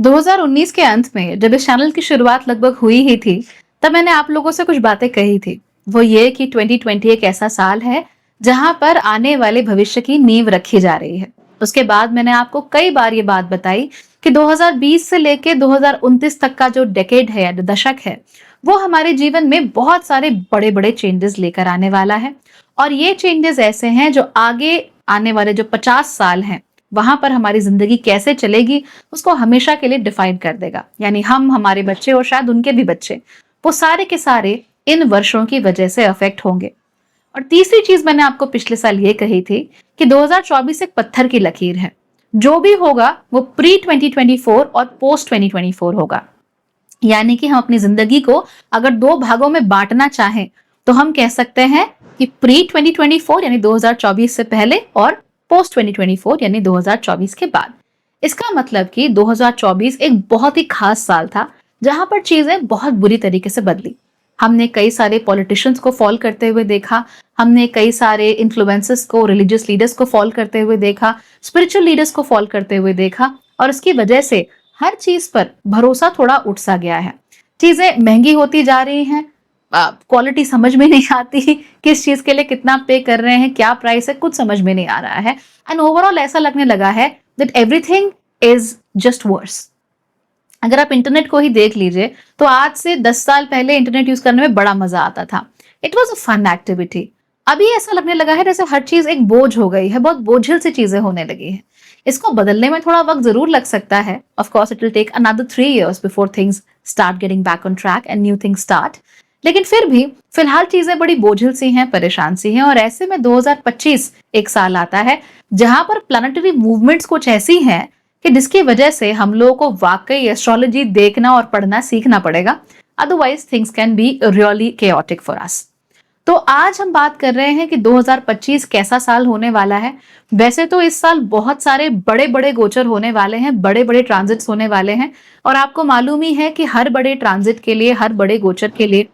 2019 के अंत में जब इस चैनल की शुरुआत लगभग हुई ही थी, तब मैंने आप लोगों से कुछ बातें कही थी। वो ये कि 2020 एक ऐसा साल है जहां पर आने वाले भविष्य की नींव रखी जा रही है। उसके बाद मैंने आपको कई बार ये बात बताई कि 2020 से लेके 2029 तक का जो डेकेड है या जो दशक है, वो हमारे जीवन में बहुत सारे बड़े-बड़े चेंजेस लेकर आने वाला है। और ये चेंजेस ऐसे हैं जो आगे आने वाले जो 50 साल हैं, वहां पर हमारी जिंदगी कैसे चलेगी उसको हमेशा के लिए डिफाइन कर देगा। यानी हम, हमारे बच्चे और शायद उनके भी बच्चे, वो सारे के सारे इन वर्षों की वजह से अफेक्ट होंगे। और तीसरी चीज मैंने आपको पिछले साल ये कही थी कि 2024 एक पत्थर की लकीर है। जो भी होगा वो प्री 2024 और पोस्ट 2024 होगा। यानी कि हम अपनी जिंदगी को अगर दो भागों में बांटना चाहें तो हम कह सकते हैं कि प्री 2024 यानी 2024 से पहले और पोस्ट 2024 यानी 2024 के बाद। इसका मतलब कि 2024 एक बहुत ही खास साल था जहां पर चीजें बहुत बुरी तरीके से बदली। हमने कई सारे पॉलिटिशियंस को फॉल करते हुए देखा, हमने कई सारे इन्फ्लुएंसर्स को, रिलीजियस लीडर्स को फॉल करते हुए देखा, स्पिरिचुअल लीडर्स को फॉल करते हुए देखा। और इसकी वजह से हर चीज पर भरोसा थोड़ा उठ सा गया है। चीजें महंगी होती जा रही हैं, क्वालिटी समझ में नहीं आती, किस चीज के लिए कितना पे कर रहे हैं, क्या प्राइस है, कुछ समझ में नहीं आ रहा है। एंड ओवरऑल ऐसा लगने लगा है that everything is just worse. अगर आप इंटरनेट को ही देख लीजिए तो आज से 10 साल पहले इंटरनेट यूज करने में बड़ा मजा आता था। It was a fun activity. अभी ऐसा लगने लगा है जैसे हर चीज एक बोझ हो गई है, बहुत बोझिल सी चीजें होने लगी है। इसको बदलने में थोड़ा वक्त जरूर लग सकता है। Of course it will take another 3 years before things start getting back on track and new things start. लेकिन फिर भी फिलहाल चीजें बड़ी बोझिल सी हैं, परेशान सी हैं। और ऐसे में 2025 एक साल आता है जहां पर प्लानिटरी मूवमेंट्स कुछ ऐसी हैं कि जिसकी वजह से हम लोगों को वाकई एस्ट्रोलॉजी देखना और पढ़ना सीखना पड़ेगा। Otherwise things can be really chaotic for us. तो आज हम बात कर रहे हैं कि 2025 कैसा साल होने वाला है। वैसे तो इस साल बहुत सारे बड़े बड़े गोचर होने वाले हैं, बड़े बड़े ट्रांजिट्स होने वाले हैं। और आपको मालूम ही है कि हर बड़े ट्रांजिट के लिए, हर बड़े गोचर के लिए,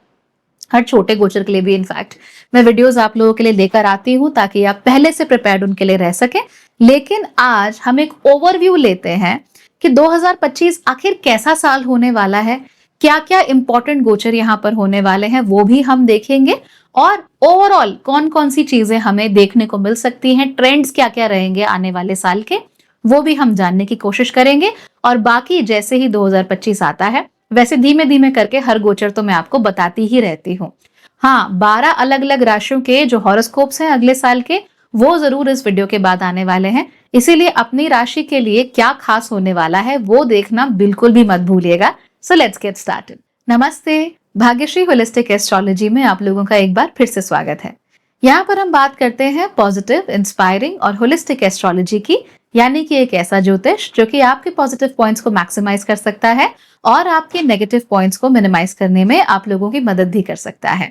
हर छोटे गोचर के लिए भी इनफैक्ट मैं वीडियोस आप लोगों के लिए लेकर आती हूँ ताकि आप पहले से प्रिपेयर्ड उनके लिए रह सके। लेकिन आज हम एक ओवरव्यू लेते हैं कि 2025 आखिर कैसा साल होने वाला है, क्या क्या इंपॉर्टेंट गोचर यहाँ पर होने वाले हैं वो भी हम देखेंगे। और ओवरऑल कौन कौन सी चीजें हमें देखने को मिल सकती हैं, ट्रेंड्स क्या क्या रहेंगे आने वाले साल के, वो भी हम जानने की कोशिश करेंगे। और बाकी जैसे ही 2025 आता है वैसे धीमे धीमे करके हर गोचर तो मैं आपको बताती ही रहती हूँ। हाँ, 12 अलग अलग राशियों के जो हॉरोस्कोप्स हैं अगले साल के, वो जरूर इस वीडियो के बाद आने वाले हैं। इसीलिए अपनी राशि के लिए क्या खास होने वाला है वो देखना बिल्कुल भी मत भूलिएगा। So let's get started. नमस्ते, भाग्यश्री होलिस्टिक एस्ट्रोलॉजी में आप लोगों का एक बार फिर से स्वागत है। यहाँ पर हम बात करते हैं पॉजिटिव, इंस्पायरिंग और होलिस्टिक एस्ट्रोलॉजी की। यानी कि एक ऐसा ज्योतिष जो कि आपके पॉजिटिव पॉइंट्स को मैक्सिमाइज कर सकता है और आपके नेगेटिव पॉइंट्स को मिनिमाइज करने में आप लोगों की मदद भी कर सकता है।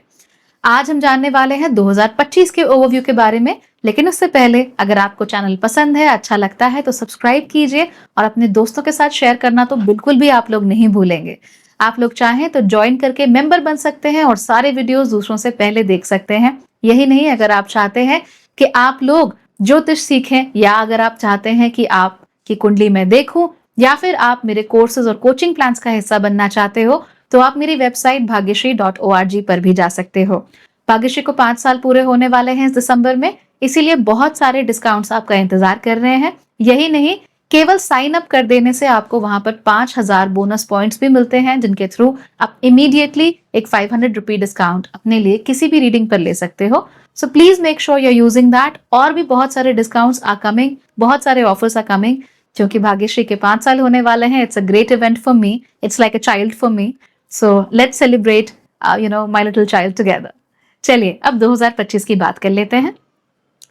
आज हम जानने वाले हैं 2025 के ओवरव्यू के बारे में। लेकिन उससे पहले अगर आपको चैनल पसंद है, अच्छा लगता है तो सब्सक्राइब कीजिए और अपने दोस्तों के साथ शेयर करना तो बिल्कुल भी आप लोग नहीं भूलेंगे। आप लोग चाहें तो ज्वाइन करके मेंबर बन सकते हैं और सारे वीडियोस दूसरों से पहले देख सकते हैं। यही नहीं, अगर आप चाहते हैं कि आप लोग ज्योतिष सीखें, या अगर आप चाहते हैं कि आपकी कुंडली में देखूं, या फिर आप मेरे कोर्सेज और कोचिंग प्लान्स का हिस्सा बनना चाहते हो, तो आप मेरी वेबसाइट भाग्यश्री.org पर भी जा सकते हो। भाग्यश्री को 5 साल पूरे होने वाले हैं इस दिसंबर में, इसीलिए बहुत सारे डिस्काउंट्स आपका इंतजार कर रहे हैं। यही नहीं, केवल साइन अप कर देने से आपको वहां पर 5000 बोनस पॉइंट्स भी मिलते हैं, जिनके थ्रू आप इमीडिएटली एक 500 रुपी डिस्काउंट अपने लिए किसी भी रीडिंग पर ले सकते हो। So please make sure you are using that. और भी बहुत सारे डिस्काउंट्स आर कमिंग, बहुत सारे ऑफर्स आर कमिंग, क्योंकि भाग्यश्री के 5 साल होने वाले हैं। It's a great event for me, it's like a child for me. So let's celebrate my little child together. चलिए अब 2025 की बात कर लेते हैं।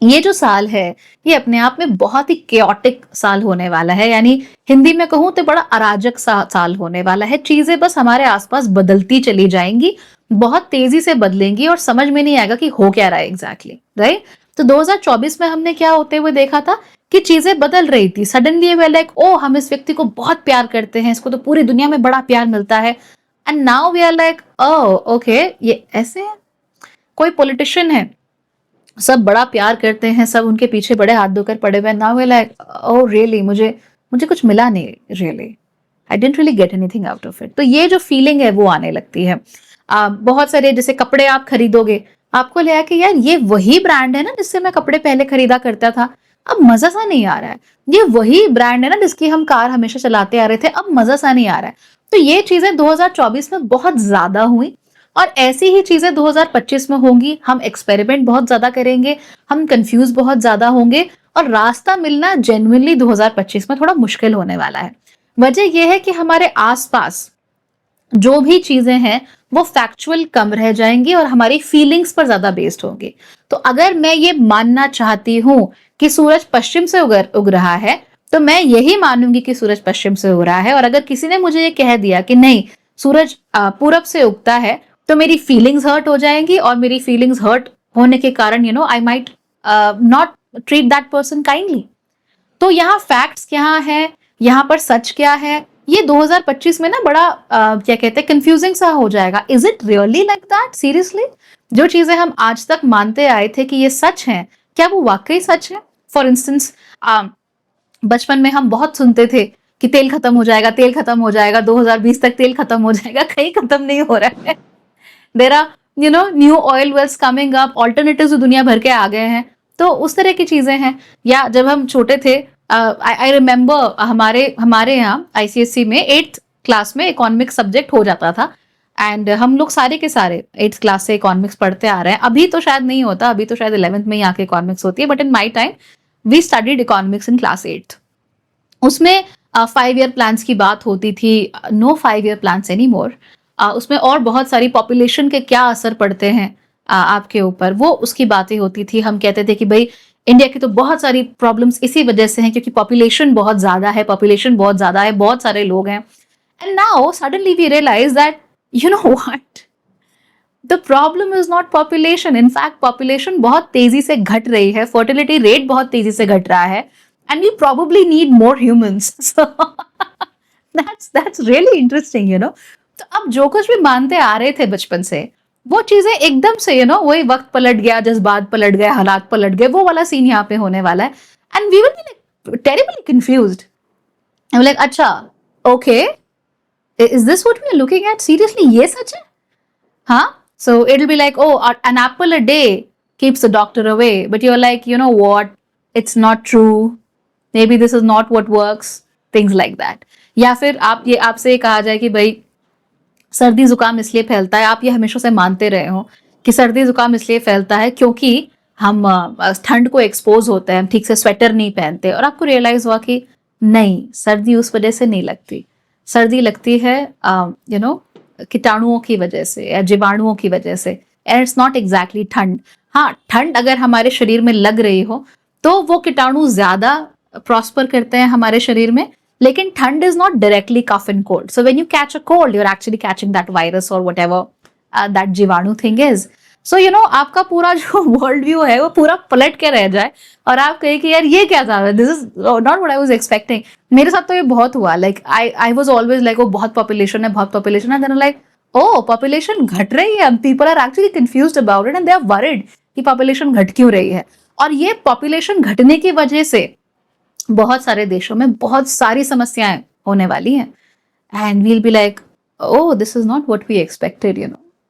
ये जो साल है ये अपने आप में बहुत ही केओटिक साल होने वाला है। यानी हिंदी में कहूं तो बड़ा अराजक साल होने वाला है। चीजें बस हमारे आसपास बदलती चली जाएंगी, बहुत तेजी से बदलेंगी और समझ में नहीं आएगा कि हो क्या रहा है एग्जैक्टली, राइट। तो 2024 में हमने क्या होते हुए देखा था कि चीजें बदल रही थी। सडनली वे लाइक, ओ हम इस व्यक्ति को बहुत प्यार करते हैं, इसको तो पूरी दुनिया में बड़ा प्यार मिलता है। And now we are like, oh okay, ये ऐसे है। कोई पॉलिटिशियन है, सब बड़ा प्यार करते हैं, सब उनके पीछे बड़े हाथ धोकर पड़े हुए हैं। Now we like, oh really, मुझे मुझे कुछ मिला नहीं really. I didn't really get anything out of it. तो ये जो फीलिंग है वो आने लगती है। बहुत सारे जैसे कपड़े आप खरीदोगे, आपको लगा कि यार ये वही ब्रांड है ना जिससे मैं कपड़े पहले खरीदा करता था, अब मजा सा नहीं आ रहा है। ये वही ब्रांड है ना जिसकी हम कार हमेशा चलाते आ रहे थे, अब मजा सा नहीं आ रहा है। तो ये चीजें 2024 में बहुत ज्यादा हुई और ऐसी ही चीजें 2025 में होंगी। हम एक्सपेरिमेंट बहुत ज्यादा करेंगे, हम कंफ्यूज बहुत ज्यादा होंगे और रास्ता मिलना जेन्युइनली 2025 में थोड़ा मुश्किल होने वाला है। वजह यह है कि हमारे आसपास जो भी चीजें हैं वो फैक्चुअल कम रह जाएंगी और हमारी फीलिंग्स पर ज्यादा बेस्ड होंगी। तो अगर मैं ये मानना चाहती हूं कि सूरज पश्चिम से उग रहा है, तो मैं यही मानूंगी कि सूरज पश्चिम से उग रहा है। और अगर किसी ने मुझे ये कह दिया कि नहीं सूरज पूरब से उगता है, तो मेरी फीलिंग्स हर्ट हो जाएंगी और मेरी फीलिंग्स हर्ट होने के कारण I might not treat that person kindly. तो यहाँ फैक्ट्स क्या है, यहाँ पर सच क्या है, ये 2025 में ना बड़ा क्या कहते हैं कंफ्यूजिंग सा हो जाएगा। Is it really like that? Seriously जो चीजें हम आज तक मानते आए थे कि ये सच है, क्या वो वाकई सच है? फॉर इंस्टेंस बचपन में हम बहुत सुनते थे कि तेल खत्म हो जाएगा, तेल खत्म हो जाएगा, 2020 तक तेल खत्म हो जाएगा। कहीं खत्म नहीं हो रहा है। There are new oil wells coming up, alternatives दुनिया भर के आ गए हैं। तो उस तरह की चीजें हैं। या जब हम छोटे थे, आई रिमेम्बर हमारे यहाँ आईसीएससी में 8th क्लास में इकोनॉमिक्स सब्जेक्ट हो जाता था। एंड हम लोग सारे के सारे 8th क्लास से इकोनॉमिक्स पढ़ते आ रहे हैं। अभी तो शायद नहीं होता, अभी तो शायद 11th में ही आके इकोनॉमिक्स होती है, but in my time we studied economics in class 8th। उसमें 5 ईयर प्लान्स की बात होती थी, no 5 year plans any more. उसमें और बहुत सारी पॉपुलेशन के क्या असर पड़ते हैं आपके ऊपर, वो उसकी बातें होती थी। हम कहते थे कि भाई इंडिया की तो बहुत सारी प्रॉब्लम्स इसी वजह से हैं क्योंकि पॉपुलेशन बहुत ज्यादा है, बहुत सारे लोग हैं। And now suddenly we realise that you know what, the problem is not population. In fact population बहुत तेजी से घट रही है, फर्टिलिटी रेट बहुत तेजी से घट रहा है, and we probably need more humans. That's really interesting तो अब जो कुछ भी मानते आ रहे थे बचपन से, वो चीजें एकदम से वही वक्त पलट गया, जज्बात पलट गए, हालात पलट गए, वो वाला सीन यहाँ पे होने वाला है। And we will be like terribly confused, like अच्छा okay, is this what we are looking at? Seriously ये सच है? हाँ, so it will be like oh an apple a day keeps the doctor away, but you're like you know what, it's not true, maybe this is not what works, things like that। या फिर आपसे ये कहा जाए कि भाई सर्दी जुकाम इसलिए फैलता है, आप ये हमेशा से मानते रहे हो कि सर्दी जुकाम इसलिए फैलता है क्योंकि हम ठंड को एक्सपोज होते हैं, हम ठीक से स्वेटर नहीं पहनते, और आपको रियलाइज हुआ कि नहीं, सर्दी उस वजह से नहीं लगती, सर्दी लगती है कीटाणुओं की वजह से या जीवाणुओं की वजह से, एंड इट्स नॉट एग्जैक्टली ठंड। हाँ, ठंड अगर हमारे शरीर में लग रही हो तो वो कीटाणु ज्यादा प्रॉस्पर करते हैं हमारे शरीर में, लेकिन ठंड is not directly cough and cold. So when you catch a cold, you are actually catching that virus और व्हाटएवर दैट जीवाणु थिंग इज। सो आपका पूरा जो वर्ल्ड व्यू है वो पूरा पलट के रह जाए और आप कहे कि यार ये क्या था, this is not what I was expecting. मेरे साथ तो ये बहुत हुआ, like I was always like वो बहुत पॉपुलेशन है, देन लाइक ओ पॉपुलेशन घट रही है, people are actually confused about it and they are worried कि पॉपुलेशन घट क्यों रही है। और ये पॉपुलेशन घटने की वजह से बहुत सारे देशों में बहुत सारी समस्याएं होने वाली हैं, and we'll be like oh this is not what we expected,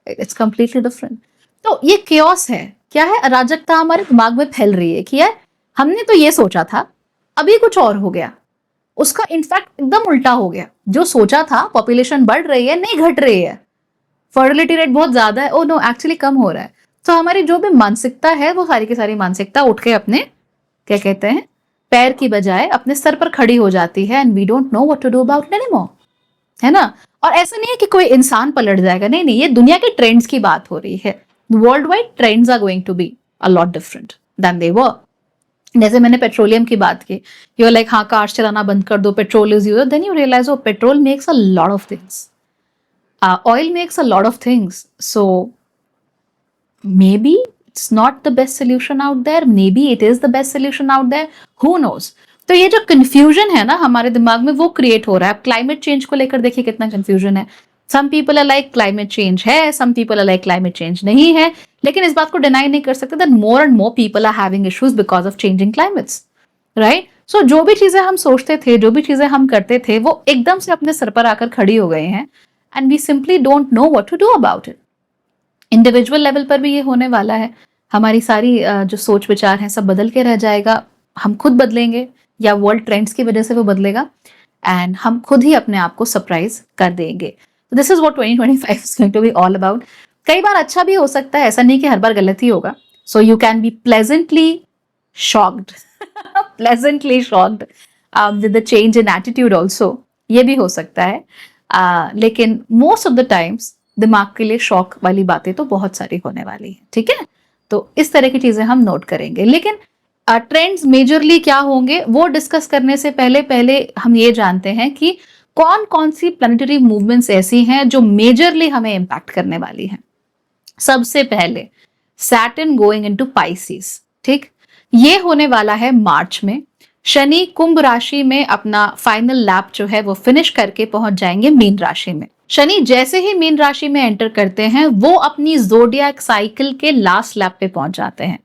it's completely different. तो ये केओस है, क्या है, अराजकता हमारे दिमाग में फैल रही है कि यार हमने तो ये सोचा था, अभी कुछ और हो गया, उसका इनफैक्ट एकदम उल्टा हो गया। जो सोचा था पॉपुलेशन बढ़ रही है, नहीं घट रही है, फर्टिलिटी रेट बहुत ज्यादा है, ओ नो एक्चुअली कम हो रहा है। तो हमारी जो भी मानसिकता है वो सारी की सारी मानसिकता उठ के अपने क्या कहते हैं पैर की बजाय अपने सर पर खड़ी हो जाती है, and we don't know what to do about it anymore, है ना। और ऐसा नहीं है कि कोई इंसान पलट जाएगा, नहीं, ये दुनिया के ट्रेंड्स की बात हो रही है। World wide trends are going to be a lot different than they were. जैसे मैंने पेट्रोलियम की बात की, यू लाइक हाँ कार्स चलाना बंद कर दो, petrol is use, then you realise oh petrol makes a lot of things, oil makes a lot of things, so maybe it's not the best solution out there, maybe it is the best solution out there, who knows। तो ये जो confusion है ना हमारे दिमाग में वो create हो रहा है। अब क्लाइमेट चेंज को लेकर देखिए कितना कंफ्यूजन है। Some people are like climate change है, some people are like climate change नहीं है, लेकिन इस बात को डिनाई नहीं कर सकते that more and more people are having issues because of changing climates, right. So जो भी चीजें हम सोचते थे, जो भी चीजें हम करते थे, वो एकदम से अपने सर पर आकर खड़ी हो गए हैं and we simply don't know what to do about it. Individual level पर भी ये होने वाला है। हमारी सारी जो सोच विचार है सब बदल के रह जाएगा। हम खुद बदलेंगे या वर्ल्ड ट्रेंड्स की वजह से वो बदलेगा एंड हम खुद ही अपने आप को सरप्राइज कर देंगे। This is what 2025 is going to be all about. कई बार अच्छा भी हो सकता है, ऐसा नहीं कि हर बार गलत ही होगा। So you can be pleasantly shocked pleasantly shocked with the change in attitude also, ये भी हो सकता है। लेकिन मोस्ट ऑफ द टाइम्स दिमाग के लिए शॉक वाली बातें तो बहुत सारी होने वाली है, ठीक है। तो इस तरह की चीजें हम नोट करेंगे। लेकिन ट्रेंड्स मेजरली क्या होंगे वो डिस्कस करने से पहले पहले हम ये जानते हैं कि कौन कौन सी प्लैनेटरी मूवमेंट्स ऐसी हैं जो मेजरली हमें इंपैक्ट करने वाली हैं। सबसे पहले सैटर्न गोइंग इनटू पाइसेस, ठीक, ये होने वाला है मार्च में। शनि कुंभ राशि में अपना फाइनल लैप जो है वो फिनिश करके पहुंच जाएंगे मीन राशि में। शनि जैसे ही मीन राशि में एंटर करते हैं वो अपनी ज़ोडिएक साइकिल के लास्ट लैप पे पहुंच जाते हैं।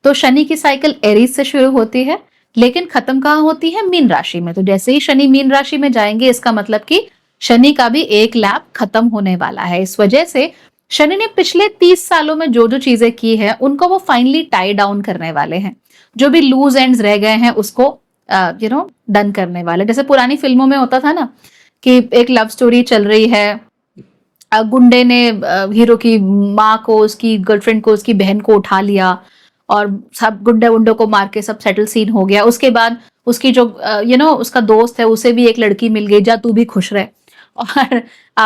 तो शनि की साइकिल एरीज से शुरू होती है लेकिन खत्म कहाँ होती है, मीन राशि में। तो जैसे ही शनि मीन राशि में जाएंगे इसका मतलब कि शनि का भी एक लैप खत्म होने वाला है। इस वजह से शनि ने पिछले 30 सालों में जो जो चीजें की है उनको वो फाइनली टाई डाउन करने वाले हैं। जो भी लूज एंड्स रह गए हैं उसको डन करने वाले। जैसे पुरानी फिल्मों में होता था ना कि एक लव स्टोरी चल रही है, गुंडे ने हीरो की माँ को, उसकी गर्लफ्रेंड को, उसकी बहन को उठा लिया और सब गुंडे उंडों को मार के सब सेटल सीन हो गया। उसके बाद उसकी जो उसका दोस्त है उसे भी एक लड़की मिल गई, जा तू भी खुश रहे। और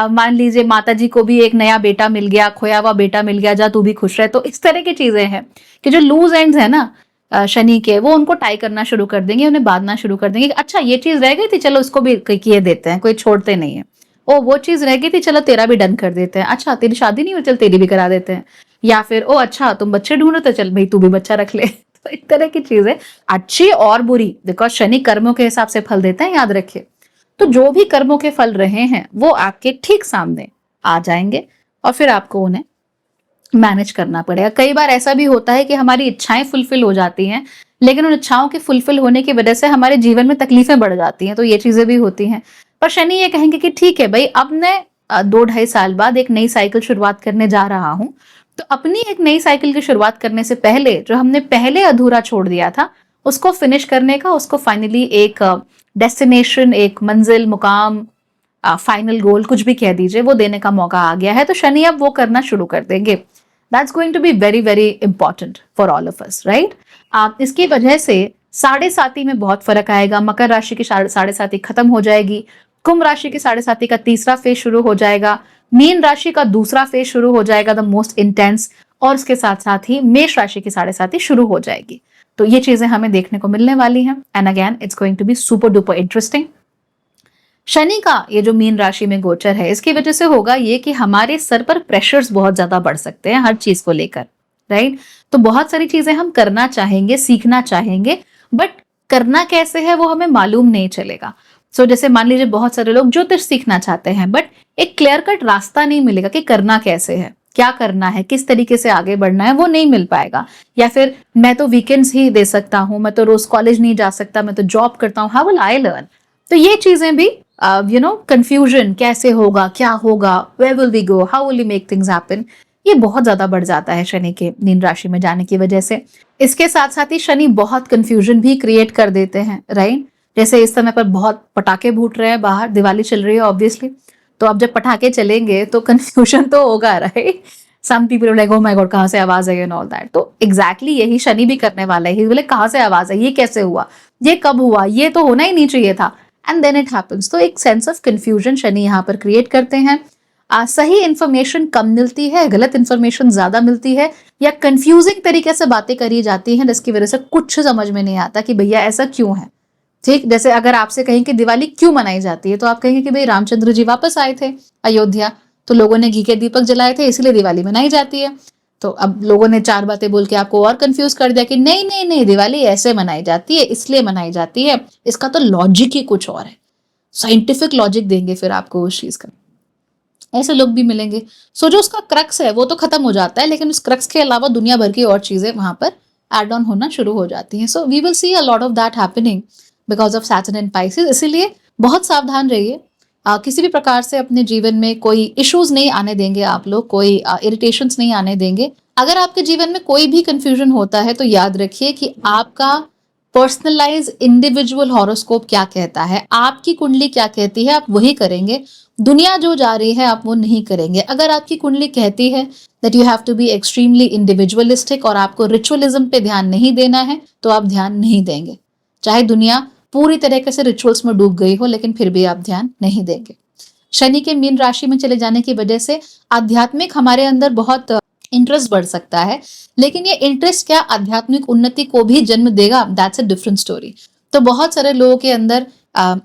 मान लीजिए माता जी को भी एक नया बेटा मिल गया, खोया हुआ बेटा मिल गया, जा तू भी खुश रहे। तो इस तरह की चीजें हैं कि जो लूज एंड्स है ना शनि के, वो उनको टाई करना शुरू कर देंगे, उन्हें बांधना शुरू कर देंगे। अच्छा ये चीज रह गई थी, चलो उसको भी किए देते हैं, कोई छोड़ते नहीं है। ओ वो चीज रह गई थी, चलो तेरा भी डन कर देते हैं। अच्छा तेरी शादी नहीं हुई, चल तेरी भी करा देते हैं। या फिर ओ अच्छा तुम बच्चे ढूंढो तो चल भाई तू भी बच्चा रख ले। तो इस तरह की चीजें अच्छी और बुरी, बिकॉज शनि कर्मों के हिसाब से फल देते हैं, याद रखिए। तो जो भी कर्मों के फल रहे हैं वो आपके ठीक सामने आ जाएंगे और फिर आपको उन्हें मैनेज करना पड़ेगा। कई बार ऐसा भी होता है कि हमारी इच्छाएं फुलफिल हो जाती हैं लेकिन उन इच्छाओं के फुलफिल होने की वजह से हमारे जीवन में तकलीफें बढ़ जाती हैं। तो ये चीजें भी होती हैं। पर शनि ये कहेंगे कि ठीक है भाई, अब मैं 2-2.5 साल बाद एक नई साइकिल शुरुआत करने जा रहा हूं। तो अपनी एक नई साइकिल की शुरुआत करने से पहले जो हमने पहले अधूरा छोड़ दिया था उसको फिनिश करने का, उसको फाइनली एक डेस्टिनेशन, एक मंजिल, मुकाम, फाइनल गोल, कुछ भी कह दीजिए, वो देने का मौका आ गया है। तो शनि अब वो करना शुरू कर देंगे। That's going to be very very important for all of us, right. इसकी वजह से साढ़े साथी में बहुत फर्क आएगा। मकर राशि की साढ़े साथी खत्म हो जाएगी। कुंभ राशि की साढ़े साथी का तीसरा फेज शुरू हो जाएगा। मीन राशि का दूसरा फेज शुरू हो जाएगा, द मोस्ट इंटेंस। और उसके साथ साथ ही मेष राशि की साढ़े साथी शुरू हो जाएगी। तो ये चीजें हमें देखने को मिलने वाली हैं and again it's going to be super duper interesting. Shani का ये जो मीन राशि में गोचर है इसकी वजह से होगा ये कि हमारे सर पर प्रेशर्स बहुत ज्यादा बढ़ सकते हैं हर चीज को लेकर, राइट। तो बहुत सारी चीजें हम करना चाहेंगे, सीखना चाहेंगे, बट करना कैसे है वो हमें मालूम नहीं चलेगा। सो जैसे मान लीजिए बहुत सारे लोग ज्योतिष सीखना चाहते हैं बट एक क्लियर कट रास्ता नहीं मिलेगा कि करना कैसे है, क्या करना है, किस तरीके से आगे बढ़ना है, वो नहीं मिल पाएगा। या फिर मैं तो वीकेंड्स ही दे सकता हूँ, मैं तो रोज कॉलेज नहीं जा सकता, मैं तो जॉब करता हूँ, हाउ विल आई लर्न। तो ये चीजें भी कंफ्यूजन, कैसे होगा, क्या होगा, where will we go, how will we make things happen, ये बहुत ज्यादा बढ़ जाता है शनि के मीन राशि में जाने की वजह से। इसके साथ साथ ही शनि बहुत कंफ्यूजन भी क्रिएट कर देते हैं, राइट। जैसे इस समय पर बहुत पटाखे फूट रहे हैं बाहर, दिवाली चल रही है ऑब्वियसली। तो अब जब पटाखे चलेंगे तो कंफ्यूजन तो होगा, right. Some people like oh my god कहाँ से आवाज आई एंड ऑल दैट। तो एग्जैक्टली यही शनि भी करने वाला है। बोले कहाँ से आवाज आई, ये कैसे हुआ, ये कब हुआ, ये तो होना ही नहीं चाहिए था, एंड देन इट हैपेंस। तो एक सेंस ऑफ कंफ्यूजन शनि यहाँ पर क्रिएट करते हैं। सही इंफॉर्मेशन कम मिलती है, गलत इंफॉर्मेशन ज्यादा मिलती है, या कंफ्यूजिंग तरीके से बातें करी जाती हैं जिसकी वजह से कुछ समझ में नहीं आता कि भैया ऐसा क्यों है, ठीक। जैसे अगर आपसे कहें कि दिवाली क्यों मनाई जाती है तो आप कहेंगे कि भाई रामचंद्र जी वापस आए थे अयोध्या, तो लोगों ने घी के दीपक जलाए थे इसलिए दिवाली मनाई जाती है। तो अब लोगों ने 4 बातें बोल के आपको और कंफ्यूज कर दिया कि नहीं नहीं नहीं, दिवाली ऐसे मनाई जाती है, इसलिए मनाई जाती है, इसका तो लॉजिक ही कुछ और है। साइंटिफिक लॉजिक देंगे फिर आपको उस चीज का। ऐसे लोग भी मिलेंगे। सो जो उसका क्रक्स है वो तो खत्म हो जाता है लेकिन उस क्रक्स के अलावा दुनिया भर की और चीजें वहां पर एड ऑन होना शुरू हो जाती हैं। So we will see a lot of that happening because of Saturn in Pisces. इसीलिए बहुत सावधान रहिए। किसी भी प्रकार से अपने जीवन में कोई इश्यूज नहीं आने देंगे आप लोग, कोई इरिटेशंस नहीं आने देंगे। अगर आपके जीवन में कोई भी कंफ्यूजन होता है तो याद रखिए कि आपका पर्सनलाइज इंडिविजुअल हॉरोस्कोप क्या कहता है, आपकी कुंडली क्या कहती है, आप वही करेंगे। दुनिया जो जा रही है आप वो नहीं करेंगे। अगर आपकी कुंडली कहती है that you have to be extremely individualistic और आपको रिचुअलिज्म पे ध्यान नहीं देना है, तो आप ध्यान नहीं देंगे। चाहे दुनिया पूरी तरीके से रिचुअल्स में डूब गई हो, लेकिन फिर भी आप ध्यान नहीं देंगे। शनि के मीन राशि में चले जाने की वजह से आध्यात्मिक हमारे अंदर बहुत इंटरेस्ट बढ़ सकता है, लेकिन ये इंटरेस्ट क्या आध्यात्मिक उन्नति को भी जन्म देगा, दैट्स अ डिफरेंट स्टोरी। तो बहुत सारे लोगों के अंदर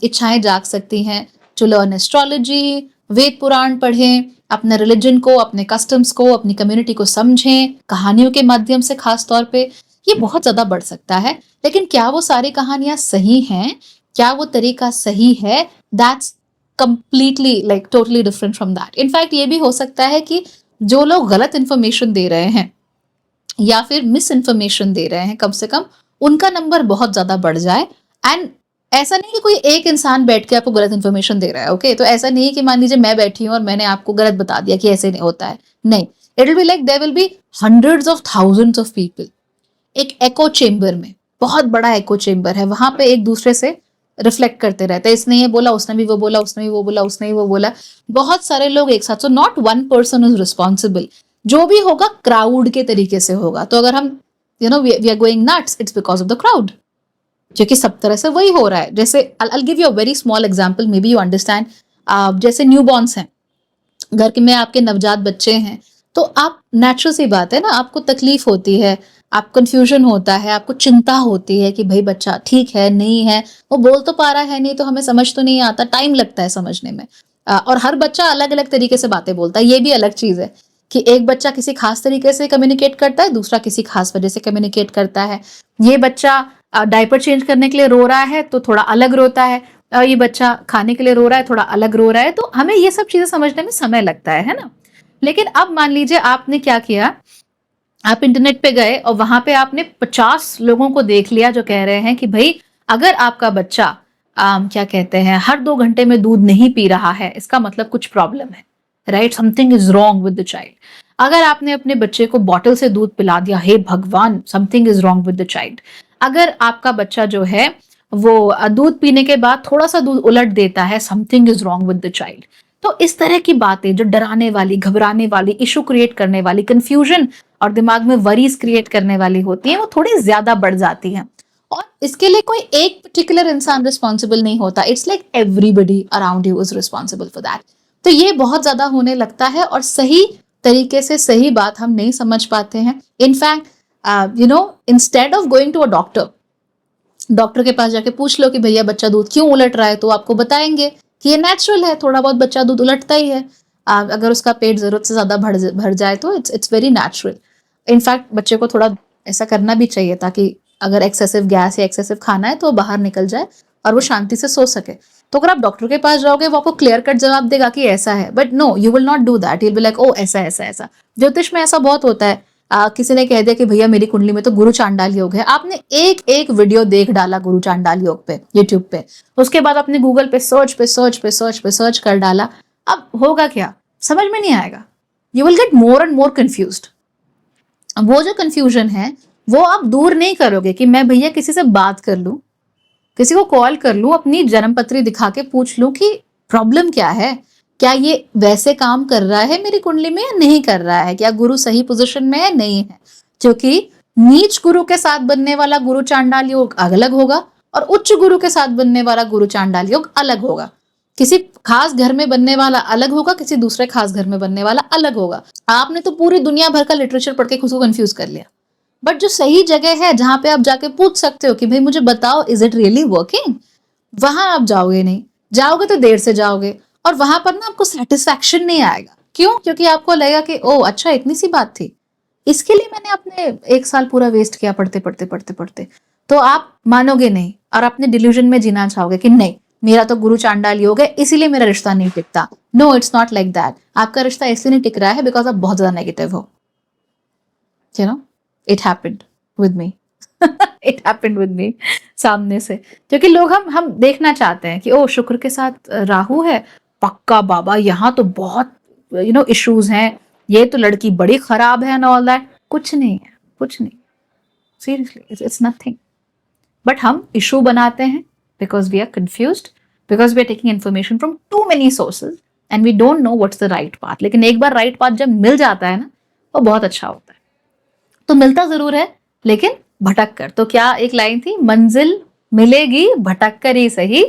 इच्छाएं जाग सकती हैं to learn astrology, Veda Purana पढ़ें, अपने रिलीजन को, अपने कस्टम्स को, अपनी कम्युनिटी को समझें, कहानियों के माध्यम से खास तौर पे ये बहुत ज्यादा बढ़ सकता है। लेकिन क्या वो सारी कहानियां सही हैं, क्या वो तरीका सही है, that's completely like totally different from that. In fact ये भी हो सकता है कि जो लोग गलत इंफॉर्मेशन दे रहे हैं या फिर मिस इन्फॉर्मेशन दे रहे हैं, कम से कम उनका नंबर बहुत ज्यादा बढ़ जाए। एंड ऐसा नहीं कि कोई एक इंसान बैठ के आपको गलत इन्फॉर्मेशन दे रहा है, ओके? तो ऐसा नहीं है कि मान लीजिए मैं बैठी हूँ और मैंने आपको गलत बता दिया कि ऐसे नहीं होता है, नहीं। It will be like there will be hundreds of thousands of people एक एको चेम्बर में, बहुत बड़ा एको चेम्बर है, वहां पे एक दूसरे से रिफ्लेक्ट करते रहते हैं। इसने ये बोला, उसने भी वो बोला, उसने भी वो बोला, उसने भी वो बोला, बहुत सारे लोग एक साथ। So not one person is responsible. जो भी होगा क्राउड के तरीके से होगा। तो अगर हम we are going nuts, it's because of the crowd, क्योंकि सब तरह से वही हो रहा है। जैसे I give you a very small example, maybe you understand. जैसे न्यूबॉर्न्स हैं, घर में आपके नवजात बच्चे हैं, तो आप नेचुरल सी बात है ना, आपको तकलीफ होती है, आप कंफ्यूजन होता है, आपको चिंता होती है कि भाई बच्चा ठीक है नहीं है, वो बोल तो पा रहा है नहीं, तो हमें समझ तो नहीं आता, टाइम लगता है समझने में। और हर बच्चा अलग अलग तरीके से बातें बोलता है। ये भी अलग चीज है कि एक बच्चा किसी खास तरीके से कम्युनिकेट करता है, दूसरा किसी खास वजह से कम्युनिकेट करता है। ये बच्चा डायपर चेंज करने के लिए रो रहा है तो थोड़ा अलग रोता है, ये बच्चा खाने के लिए रो रहा है थोड़ा अलग रो रहा है। तो हमें ये सब चीजें समझने में समय लगता है ना। लेकिन अब मान लीजिए आपने क्या किया, आप इंटरनेट पे गए और वहां पे आपने 50 लोगों को देख लिया जो कह रहे हैं कि भाई अगर आपका बच्चा क्या कहते हैं हर 2 घंटे में दूध नहीं पी रहा है, इसका मतलब कुछ प्रॉब्लम है, right? Something is wrong with the child. अगर आपने अपने बच्चे को बॉटल से दूध पिला दिया, हे भगवान, something is wrong with the child. अगर आपका बच्चा जो है वो दूध पीने के बाद थोड़ा सा दूध उलट देता है, something is wrong with the child. तो इस तरह की बातें जो डराने वाली, घबराने वाली, इशू क्रिएट करने वाली, कंफ्यूजन और दिमाग में वरीज क्रिएट करने वाली होती हैं, वो थोड़ी ज्यादा बढ़ जाती हैं। और इसके लिए कोई एक पर्टिकुलर इंसान रिस्पॉन्सिबल नहीं होता, it's like everybody around you is responsible for that. तो ये बहुत ज्यादा होने लगता है और सही तरीके से सही बात हम नहीं समझ पाते हैं। In fact instead of going to a doctor के पास जाके पूछ लो कि भैया बच्चा दूध क्यों उलट रहा है, तो आपको बताएंगे कि ये नेचुरल है, थोड़ा बहुत बच्चा दूध उलटता ही है। अगर उसका पेट जरूरत से ज्यादा भर जाए तो इट्स वेरी नेचुरल। इनफैक्ट बच्चे को थोड़ा ऐसा करना भी चाहिए ताकि अगर एक्सेसिव गैस या एक्सेसिव खाना है तो बाहर निकल जाए और वो शांति से सो सके। तो अगर आप डॉक्टर के पास जाओगे वो आपको क्लियर कट जवाब देगा कि ऐसा है, but no, you will not do that. You will be like, oh ऐसा ऐसा ऐसा। ज्योतिष में ऐसा बहुत होता है। किसी ने कह दिया कि भैया मेरी कुंडली में तो गुरु चांडाल योग है, आपने एक एक वीडियो देख डाला गुरु चांडाल योग पे यूट्यूब पे, उसके बाद आपने गूगल पे सर्च कर डाला, अब होगा क्या? समझ में नहीं आएगा। You will get more and more confused. वो जो कंफ्यूजन है वो आप दूर नहीं करोगे कि मैं भैया किसी से बात कर लूं, किसी को कॉल कर लूं, अपनी जन्मपत्री दिखा के पूछ लूं कि प्रॉब्लम क्या है, क्या ये वैसे काम कर रहा है मेरी कुंडली में या नहीं कर रहा है, क्या गुरु सही पोजीशन में है नहीं है। क्योंकि नीच गुरु के साथ बनने वाला गुरु चांडाल योग अलग होगा और उच्च गुरु के साथ बनने वाला गुरु चांडाल योग अलग होगा। किसी खास घर में बनने वाला अलग होगा, किसी दूसरे खास घर में बनने वाला अलग होगा। आपने तो पूरी दुनिया भर का लिटरेचर पढ़ के खुद को कंफ्यूज कर लिया, बट जो सही जगह है जहां पे आप जाके पूछ सकते हो कि भाई मुझे बताओ इज इट रियली वर्किंग, वहां आप जाओगे नहीं, जाओगे तो देर से जाओगे और वहां पर ना आपको सेटिस्फैक्शन नहीं आएगा। क्यों? क्योंकि आपको लगेगा कि ओ अच्छा इतनी सी बात थी, इसके लिए मैंने अपने 1 साल पूरा वेस्ट किया पढ़ते पढ़ते पढ़ते पढ़ते। तो आप मानोगे नहीं और अपने डिल्यूजन में जीना चाहोगे कि नहीं मेरा तो गुरु चांडाल योग है इसीलिए मेरा रिश्ता नहीं टिकता। No, it's not like that. आपका रिश्ता इसलिए नहीं टिक रहा है बिकॉज आप बहुत ज्यादा नेगेटिव हो। You know, it happened with me. It happened with me सामने से, क्योंकि लोग हम देखना चाहते हैं कि ओ शुक्र के साथ राहु है, पक्का बाबा यहाँ तो बहुत इश्यूज हैं, ये तो लड़की बड़ी खराब है एंड ऑल दैट। कुछ नहीं है, कुछ नहीं, सीरियसली इट्स नथिंग। बट हम इशू बनाते हैं because we are confused, because we are taking information from too many sources and we don't know what's the right path. लेकिन एक बार राइट पाथ जब मिल जाता है ना, वो बहुत अच्छा होता है। तो मिलता जरूर है लेकिन भटक कर। तो क्या एक लाइन थी, मंजिल मिलेगी भटक कर ही सही,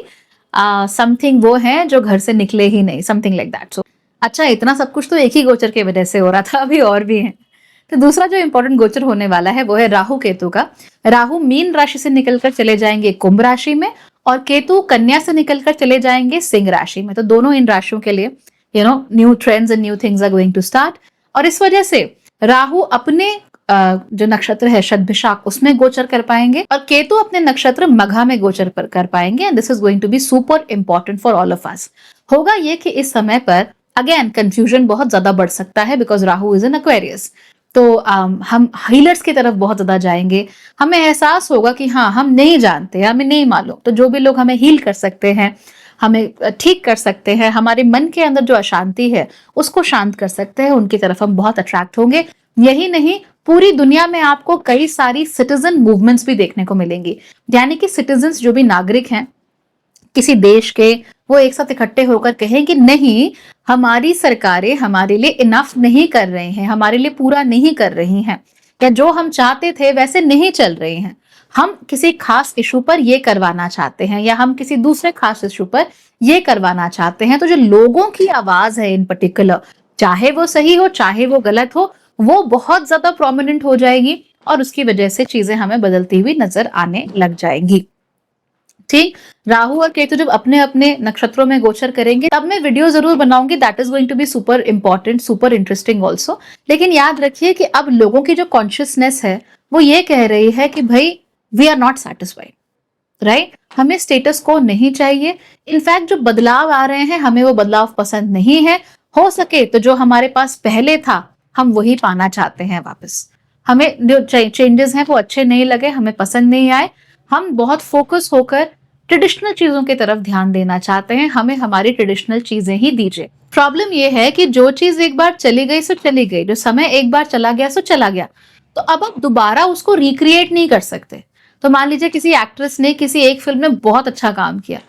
समथिंग वो है जो घर से निकले ही नहीं, समथिंग लाइक दैट। सो अच्छा, इतना सब कुछ तो एक ही गोचर की वजह से हो रहा था, अभी और भी है। तो दूसरा जो इंपॉर्टेंट गोचर होने वाला है वो है राहु केतु का। राहु मीन राशि से निकलकर चले जाएंगे कुंभ राशि में, और केतु कन्या से निकलकर चले जाएंगे सिंह राशि में। तो दोनों इन राशियों के लिए new trends and new things are going to start. और इस वजह से राहु अपने जो नक्षत्र है शतभिषाक उसमें गोचर कर पाएंगे, और केतु अपने नक्षत्र मघा में गोचर कर पाएंगे। And this is going to be super important for all of us. होगा ये कि इस समय पर अगेन कंफ्यूजन बहुत ज्यादा बढ़ सकता है because Rahu is in Aquarius. तो हम हीलर्स की तरफ बहुत ज्यादा जाएंगे, हमें एहसास होगा कि हाँ हम नहीं जानते, हमें नहीं मालूम। तो जो भी लोग हमें हील कर सकते हैं, हमें ठीक कर सकते हैं, हमारे मन के अंदर जो अशांति है उसको शांत कर सकते हैं, उनकी तरफ हम बहुत अट्रैक्ट होंगे। यही नहीं, पूरी दुनिया में आपको कई सारी सिटीजन मूवमेंट्स भी देखने को मिलेंगी। यानी कि सिटीजन्स जो भी नागरिक हैं किसी देश के, वो एक साथ इकट्ठे होकर कहें कि नहीं, हमारी सरकारें हमारे लिए इनफ नहीं कर रही हैं, हमारे लिए पूरा नहीं कर रही हैं, या जो हम चाहते थे वैसे नहीं चल रही हैं। हम किसी खास इशू पर ये करवाना चाहते हैं, या हम किसी दूसरे खास इशू पर ये करवाना चाहते हैं। तो जो लोगों की आवाज है इन पर्टिकुलर, चाहे वो सही हो चाहे वो गलत हो, वो बहुत ज्यादा प्रोमिनेंट हो जाएगी, और उसकी वजह से चीजें हमें बदलती हुई नजर आने लग जाएंगी। ठीक, राहु और केतु जब अपने अपने नक्षत्रों में गोचर करेंगे तब मैं वीडियो जरूर बनाऊंगी, that is going to be super important, super interesting also. लेकिन याद रखिए कि अब लोगों की जो कॉन्शियसनेस है वो ये कह रही है कि भाई we are not satisfied, right, हमें स्टेटस को नहीं चाहिए। इनफैक्ट जो बदलाव आ रहे हैं हमें वो बदलाव पसंद नहीं है। हो सके तो जो हमारे पास पहले था हम वही पाना चाहते हैं वापस। हमें जो चेंजेस हैं वो अच्छे नहीं लगे, हमें पसंद नहीं आए। हम बहुत फोकस होकर ट्रेडिशनल चीजों की तरफ ध्यान देना चाहते हैं, हमें हमारी ट्रेडिशनल चीजें ही दीजिए। प्रॉब्लम यह है कि जो चीज एक बार चली गई सो चली गई, जो समय एक बार चला गया सो चला गया, तो अब आप दोबारा उसको रिक्रिएट नहीं कर सकते। तो मान लीजिए किसी एक्ट्रेस ने किसी एक फिल्म में बहुत अच्छा काम किया,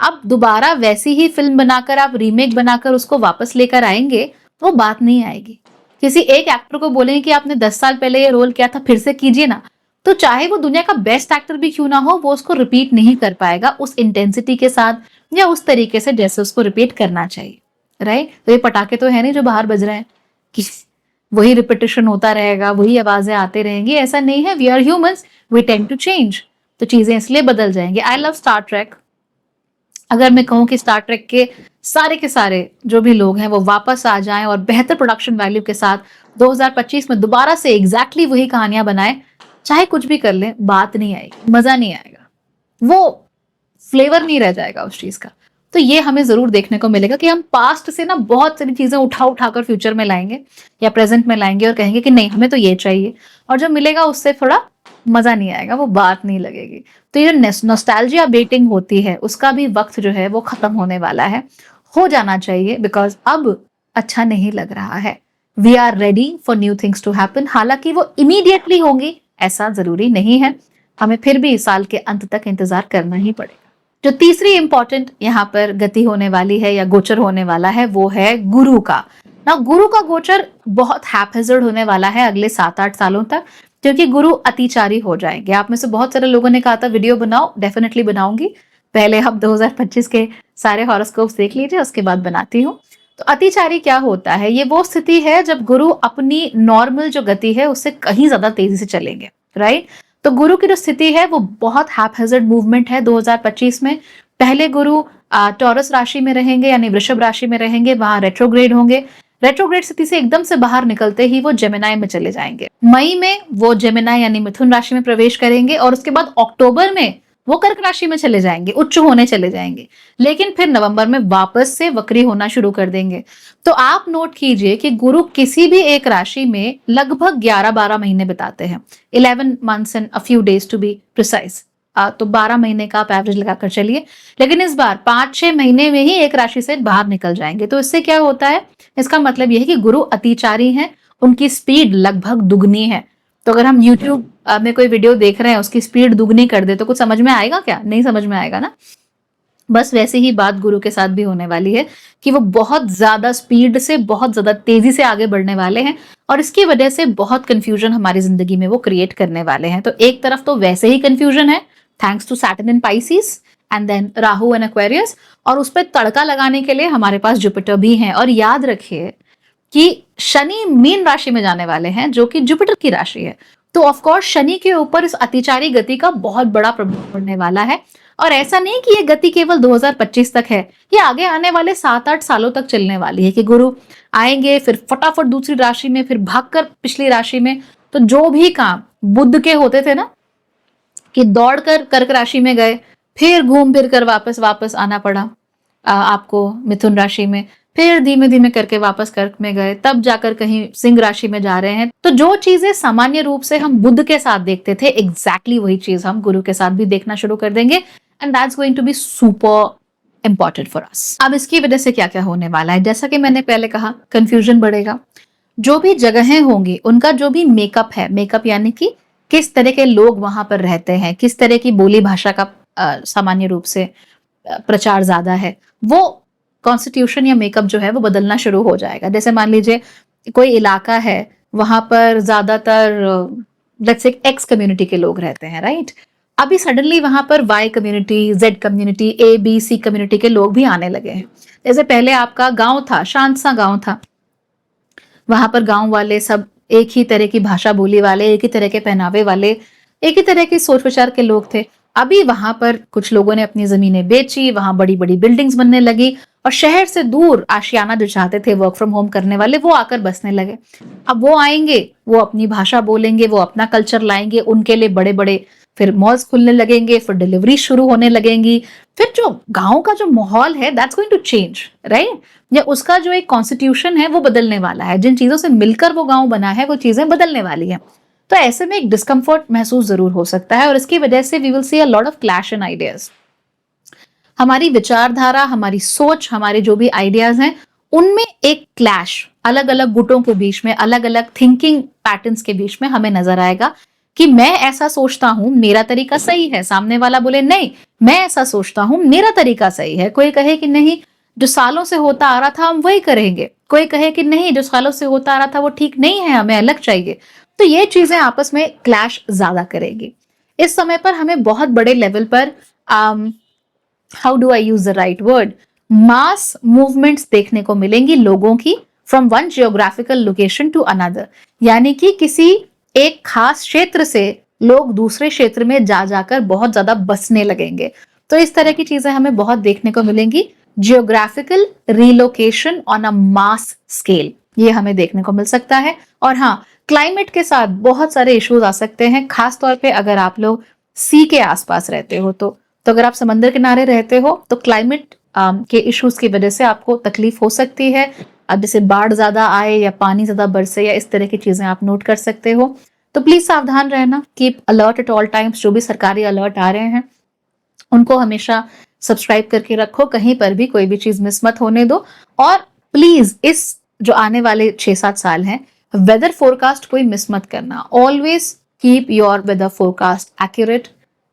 अब दोबारा वैसी ही फिल्म बनाकर आप रीमेक बनाकर उसको वापस लेकर आएंगे, वो बात नहीं आएगी। किसी एक एक्टर को बोलेंगे कि आपने 10 साल पहले ये रोल किया था, फिर से कीजिए ना, तो चाहे वो दुनिया का बेस्ट एक्टर भी क्यों ना हो, वो उसको रिपीट नहीं कर पाएगा उस इंटेंसिटी के साथ या उस तरीके से जैसे उसको रिपीट करना चाहिए, राइट। तो ये पटाखे तो है नहीं जो बाहर बज रहे हैं कि वही रिपीटेशन होता रहेगा, वही आवाजें आते रहेंगी, ऐसा नहीं है। We are humans, we tend to change, तो चीजें इसलिए बदल जाएंगी। I love Star Trek. अगर मैं कहूँ कि स्टार ट्रेक के सारे जो भी लोग हैं वो वापस आ जाएं और बेहतर प्रोडक्शन वैल्यू के साथ 2025 में दोबारा से एग्जैक्टली वही कहानियां बनाएं, चाहे कुछ भी कर लें, बात नहीं आएगी, मजा नहीं आएगा, वो फ्लेवर नहीं रह जाएगा उस चीज का। तो ये हमें जरूर देखने को मिलेगा कि हम पास्ट से ना बहुत सारी चीजें उठाकर फ्यूचर में लाएंगे या प्रेजेंट में लाएंगे और कहेंगे कि नहीं हमें तो ये चाहिए, और जो मिलेगा उससे थोड़ा मजा नहीं आएगा, वो बात नहीं लगेगी। तो ये जो नॉस्टैल्जिया बेटिंग होती है उसका भी वक्त जो है वो खत्म होने वाला है, हो जाना चाहिए, बिकॉज अब अच्छा नहीं लग रहा है। We are ready for new things to happen. हालांकि वो इमीडिएटली होंगी ऐसा जरूरी नहीं है, हमें फिर भी साल के अंत तक इंतजार करना ही पड़ेगा। जो तीसरी इंपॉर्टेंट यहाँ पर गति होने वाली है या गोचर होने वाला है वो है गुरु का। ना गुरु का गोचर बहुत हैपहैजर्ड होने वाला है अगले 7-8 सालों तक, क्योंकि गुरु अतिचारी हो जाएंगे। आप में से बहुत सारे लोगों ने कहा था वीडियो बनाओ, डेफिनेटली बनाऊंगी। पहले हम 2025 के सारे हॉरोस्कोप्स देख लीजिए, उसके बाद बनाती हूँ। तो अतिचारी क्या होता है? ये वो स्थिति है जब गुरु अपनी नॉर्मल जो गति है उससे कहीं ज्यादा तेजी से चलेंगे, राइट। तो गुरु की जो स्थिति है वो बहुत हैपहैजर्ड मूवमेंट है 2025 में। पहले गुरु टॉरस राशि में रहेंगे यानी वृषभ राशि में रहेंगे, वहां रेट्रोग्रेड होंगे। रेट्रोग्रेड स्थिति से एकदम से बाहर निकलते ही वो जेमिनाई में चले जाएंगे। मई में वो जेमिनाई यानी मिथुन राशि में प्रवेश करेंगे, और उसके बाद अक्टूबर में वो कर्क राशि में चले जाएंगे, उच्च होने चले जाएंगे, लेकिन फिर नवंबर में वापस से वक्री होना शुरू कर देंगे। तो आप नोट कीजिए कि गुरु किसी भी एक राशि में लगभग 11-12 महीने बिताते हैं, 11 months and a few days to be precise. तो 12 महीने का आप एवरेज लगाकर चलिए, लेकिन इस बार 5-6 महीने में ही एक राशि से बाहर निकल जाएंगे। तो इससे क्या होता है, इसका मतलब यह है कि गुरु अतिचारी हैं, उनकी स्पीड लगभग दुगनी है। तो अगर हम YouTube में कोई वीडियो देख रहे हैं, उसकी स्पीड दुगनी कर दे तो कुछ समझ में आएगा क्या? नहीं समझ में आएगा ना। बस वैसे ही बात गुरु के साथ भी होने वाली है कि वो बहुत ज्यादा स्पीड से, बहुत ज्यादा तेजी से आगे बढ़ने वाले हैं, और इसकी वजह से बहुत कंफ्यूजन हमारी जिंदगी में वो क्रिएट करने वाले हैं। तो एक तरफ तो वैसे ही कंफ्यूजन है, thanks to Saturn in Pisces and then Rahu and Aquarius, और उस पर तड़का लगाने के लिए हमारे पास जुपिटर भी है। और याद रखिए कि शनि मीन राशि में जाने वाले हैं, जो कि जुपिटर की राशि है। तो ऑफ कोर्स शनि के ऊपर इस अतिचारी गति का बहुत बड़ा प्रभाव पड़ने वाला है। और ऐसा नहीं कि ये गति केवल 2025 तक है, ये आगे आने वाले 7-8 सालों तक चलने वाली है कि गुरु आएंगे, फिर फटाफट दूसरी राशि में, फिर भागकर पिछली राशि में। तो जो भी काम बुध के होते थे ना, कि दौड़कर कर्क राशि में गए, फिर घूम फिर कर वापस वापस आना पड़ा आपको मिथुन राशि में, फिर धीमे धीमे करके वापस कर्क में गए, तब जाकर कहीं सिंह राशि में जा रहे हैं। तो जो चीजें सामान्य रूप से हम बुध के साथ देखते थे, एग्जैक्टली वही चीज हम गुरु के साथ भी देखना शुरू कर देंगे, and that's going to be super important for us. अब इसकी वजह से क्या क्या होने वाला है, जैसा कि मैंने पहले कहा, कंफ्यूजन बढ़ेगा। जो भी जगहें होंगी, उनका जो भी मेकअप है, मेकअप यानी कि किस तरह के लोग वहां पर रहते हैं, किस तरह की बोली भाषा का सामान्य रूप से प्रचार ज्यादा है, वो कॉन्स्टिट्यूशन या मेकअप जो है वो बदलना शुरू हो जाएगा। जैसे मान लीजिए कोई इलाका है, वहां पर ज्यादातर लेट्स से एक्स कम्युनिटी के लोग रहते हैं, राइट। अभी सडनली वहां पर Y community, Z community, A B C community के लोग भी आने लगे हैं। जैसे पहले आपका गांव था, शांत सा गांव था, वहां पर गांव वाले सब एक ही तरह की भाषा बोली वाले, एक ही तरह के पहनावे वाले, एक ही तरह की सोच विचार के लोग थे। अभी वहां पर कुछ लोगों ने अपनी जमीनें बेची, वहां बड़ी बड़ी बिल्डिंग्स बनने लगी, और शहर से दूर आशियाना जो चाहते थे वर्क फ्रॉम होम करने वाले, वो आकर बसने लगे। अब वो आएंगे, वो अपनी भाषा बोलेंगे, वो अपना कल्चर लाएंगे, उनके लिए बड़े बड़े फिर मॉल्स खुलने लगेंगे, फिर डिलीवरी शुरू होने लगेंगी, फिर जो गांव का जो माहौल है that's going to change, right. या उसका जो एक कॉन्स्टिट्यूशन है वो बदलने वाला है, जिन चीजों से मिलकर वो गांव बना है वो चीजें बदलने वाली है। तो ऐसे में एक डिस्कम्फर्ट महसूस जरूर हो सकता है, और इसकी वजह से we will see a lot of clash in ideas. हमारी विचारधारा, हमारी सोच, हमारे जो भी आइडियाज हैं, उनमें एक क्लैश अलग अलग गुटों के बीच में, अलग अलग थिंकिंग पैटर्न्स के बीच में हमें नजर आएगा कि मैं ऐसा सोचता हूं, मेरा तरीका सही है, सामने वाला बोले नहीं मैं ऐसा सोचता हूं, मेरा तरीका सही है। कोई कहे कि नहीं, जो सालों से होता आ रहा था हम वही करेंगे, कोई कहे कि नहीं, जो सालों से होता आ रहा था वो ठीक नहीं है, हमें अलग चाहिए। तो ये चीजें आपस में क्लैश ज्यादा करेगी। इस समय पर हमें बहुत बड़े लेवल पर how do I use the right word, mass movements देखने को मिलेंगी लोगों की, from one geographical location to another, यानी कि किसी एक खास क्षेत्र से लोग दूसरे क्षेत्र में जा जाकर बहुत ज्यादा बसने लगेंगे। तो इस तरह की चीजें हमें बहुत देखने को मिलेंगी, geographical relocation on a mass scale, ये हमें देखने को मिल सकता है। और हाँ, क्लाइमेट के साथ बहुत सारे इश्यूज आ सकते हैं, खास तौर पे अगर आप लोग सी के आसपास रहते हो। तो अगर आप समंदर किनारे रहते हो तो क्लाइमेट के इश्यूज की वजह से आपको तकलीफ हो सकती है। अब जैसे बाढ़ ज्यादा आए या पानी ज्यादा बरसे या इस तरह की चीजें आप नोट कर सकते हो। तो प्लीज सावधान रहना, keep alert at all times. जो भी सरकारी अलर्ट आ रहे हैं उनको हमेशा सब्सक्राइब करके रखो, कहीं पर भी कोई भी चीज मिस मत होने दो। और प्लीज इस जो आने वाले 6-7 साल हैं, वेदर फोरकास्ट कोई मिस मत करना। Always keep your weather forecast accurate